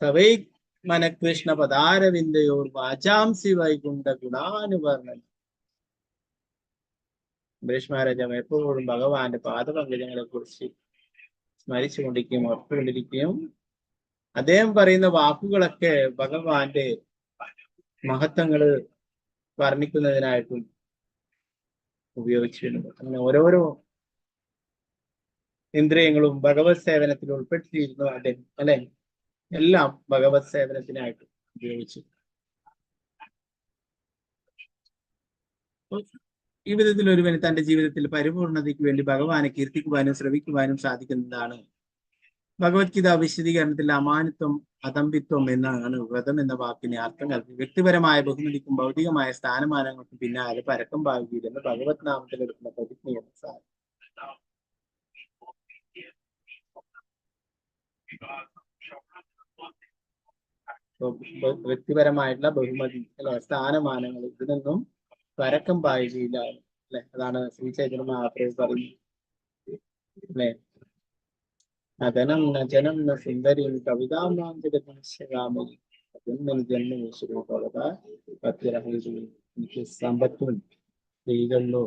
സവൈ മനകൃഷ്ണ പദാരവിന്ദയോർ വാചാംസി വൈകുണ്ഠ ഗുണാനുവർണ്ണൻ. അംബരീഷ് മഹാരാജാവ് എപ്പോഴും ഭഗവാന്റെ പാദപങ്കജങ്ങളെ കുറിച്ച് സ്മരിച്ചുകൊണ്ടിരിക്കുകയും ഓർത്തുകൊണ്ടിരിക്കുകയും അദ്ദേഹം പറയുന്ന വാക്കുകളൊക്കെ ഭഗവാന്റെ മഹത്വങ്ങള് വർണ്ണിക്കുന്നതിനായിട്ടും ഉപയോഗിച്ചിട്ടുണ്ട്. അങ്ങനെ ഓരോരോ ഇന്ദ്രിയങ്ങളും ഭഗവത് സേവനത്തിൽ ഉൾപ്പെടുത്തിയിരുന്നു അദ്ദേഹം അല്ലെ. എല്ലാം ഭഗവത് സേവനത്തിനായിട്ട് ഉപയോഗിച്ചു. ഈ വിധത്തിൽ ഒരുവന് തന്റെ ജീവിതത്തിൽ പരിപൂർണതയ്ക്ക് വേണ്ടി ഭഗവാനെ കീർത്തിക്കുവാനും ശ്രവിക്കുവാനും സാധിക്കുന്നതാണ് ഭഗവത്ഗീത വിശദീകരണത്തിൽ അമാനിത്വം അതമ്പിത്വം എന്നാണ് വ്രതം എന്ന വാക്കിനെ അർത്ഥം കൽപ്പിക്കുന്നത്. വ്യക്തിപരമായ ബഹുമതിക്കും ഭൗതികമായ സ്ഥാനമാനങ്ങൾക്കും പിന്നാലെ പരക്കം പാകുകയില്ലെന്ന് ഭഗവത് നാമത്തിൽ എടുക്കുന്ന പ്രതിജ്ഞയെന്ന് സാരം. വ്യക്തിപരമായിട്ടുള്ള ബഹുമതി അല്ലെ, സ്ഥാനമാനങ്ങൾ ഇതിനൊന്നും പരക്കം പായുകയില്ല അല്ലെ. അതാണ് ശ്രീ ചൈതന്യ മഹാപ്രഭു പറയുന്നത് അല്ലെ. അധനം ന ജനം ന സുന്ദരിയും കവിതാമാന്തരമി എനിക്ക് സമ്പത്തും സ്ത്രീകളിലോ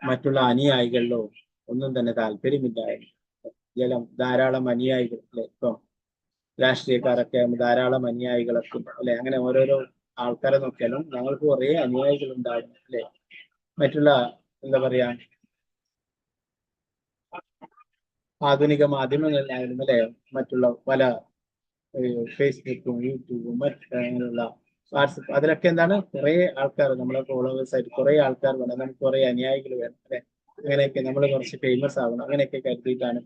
മറ്റുള്ള അനുയായികളിലോ ഒന്നും തന്നെ താല്പര്യമില്ലായിരുന്നു. ജലം ധാരാളം അനുയായികൾ അല്ലെ, ഇപ്പം രാഷ്ട്രീയക്കാരൊക്കെ ധാരാളം അനുയായികളൊക്കെ അല്ലെ, അങ്ങനെ ഓരോരോ ആൾക്കാരെ നോക്കിയാലും ഞങ്ങൾക്ക് കുറെ അനുയായികൾ ഉണ്ടായിരുന്നു അല്ലെ. മറ്റുള്ള എന്താ പറയാ ആധുനിക മാധ്യമങ്ങളിലായാലും അല്ലെ, മറ്റുള്ള പല ഫേസ്ബുക്കും യൂട്യൂബും അങ്ങനെയുള്ള വാട്സപ്പ്, അതിലൊക്കെ എന്താണ് കുറെ ആൾക്കാർ നമ്മളെ ഫോളോവേഴ്സ് ആയിട്ട് കുറെ ആൾക്കാർ വേണം, നമുക്ക് കുറെ അനുയായികൾ വേണം അല്ലെ. അങ്ങനെയൊക്കെ നമ്മൾ കുറച്ച് ഫേമസ് ആവണം, അങ്ങനെയൊക്കെ കരുതിയിട്ടാണ്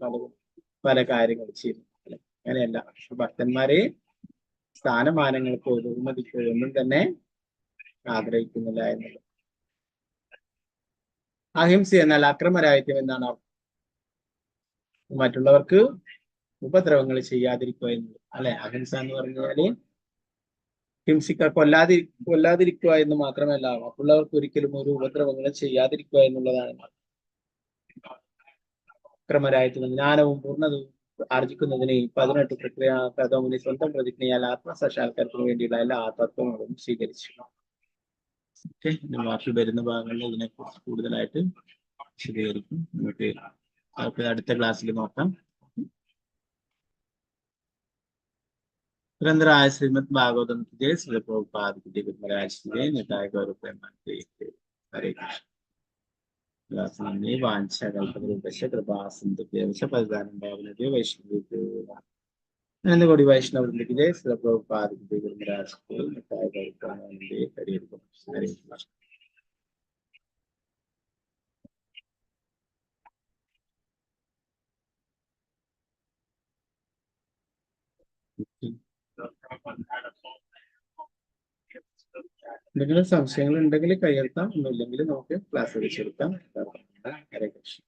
പല കാര്യങ്ങൾ ചെയ്യുന്നത് അല്ലെ. അങ്ങനെയല്ല, ഭക്തന്മാരെ സ്ഥാനമാനങ്ങൾക്കോ ബഹുമതിക്കോ ഒന്നും തന്നെ ആഗ്രഹിക്കുന്നില്ല എന്നുള്ളത്. അഹിംസ എന്നാൽ അക്രമരാഹിത്യം എന്നാണ് അർത്ഥം. മറ്റുള്ളവർക്ക് ഉപദ്രവങ്ങൾ ചെയ്യാതിരിക്കുക എന്നുള്ളത് അല്ലെ. അഹിംസ എന്ന് പറഞ്ഞാല് കൊല്ലാതിരിക്കുക എന്ന് മാത്രമല്ല, മറ്റുള്ളവർക്ക് ഒരിക്കലും ഒരു ഉപദ്രവങ്ങളും ചെയ്യാതിരിക്കുക എന്നുള്ളതാണ്. അക്രമരാഹിത്യം ജ്ഞാനവും പൂർണ്ണതയും ആർജിക്കുന്നതിന് 18 പ്രക്രിയ കഥമുനി സ്വന്തം പ്രതിജ്ഞയാൽ ആത്മസാക്ഷാത്കാരത്തിന് വേണ്ടിയുള്ള എല്ലാ തത്വങ്ങളും സ്വീകരിച്ചു. ബാക്കി വരുന്ന ഭാഗങ്ങളിൽ ഇതിനെക്കുറിച്ച് കൂടുതലായിട്ട് വിശദീകരിക്കും. നമുക്ക് അടുത്ത ക്ലാസ്സിൽ നോക്കാം. ग्रंथराज श्रीमद् भागवतम की जय, श्री प्रभुपाद की जय, महाराज की जय, निताय गौर प्रेमानंद। हरे कृष्ण। वांछा कल्पतरुभ्यश्च कृपा सिन्धुभ्यः च पतितानां पावनेभ्यो वैष्णवेभ्यो नमः। कोटि वैष्णव वृंद की जय, श्री प्रभुपाद की जय, महाराज की जय, निताय गौर प्रेमानंद। हरे कृष्ण। എന്തെങ്കിലും സംശയങ്ങൾ ഉണ്ടെങ്കിൽ കയ്യെഴുത്താം, ഒന്നുമില്ലെങ്കിൽ നമുക്ക് ക്ലാസ് വെച്ചെടുക്കാം. ഹരേ കൃഷ്ണ.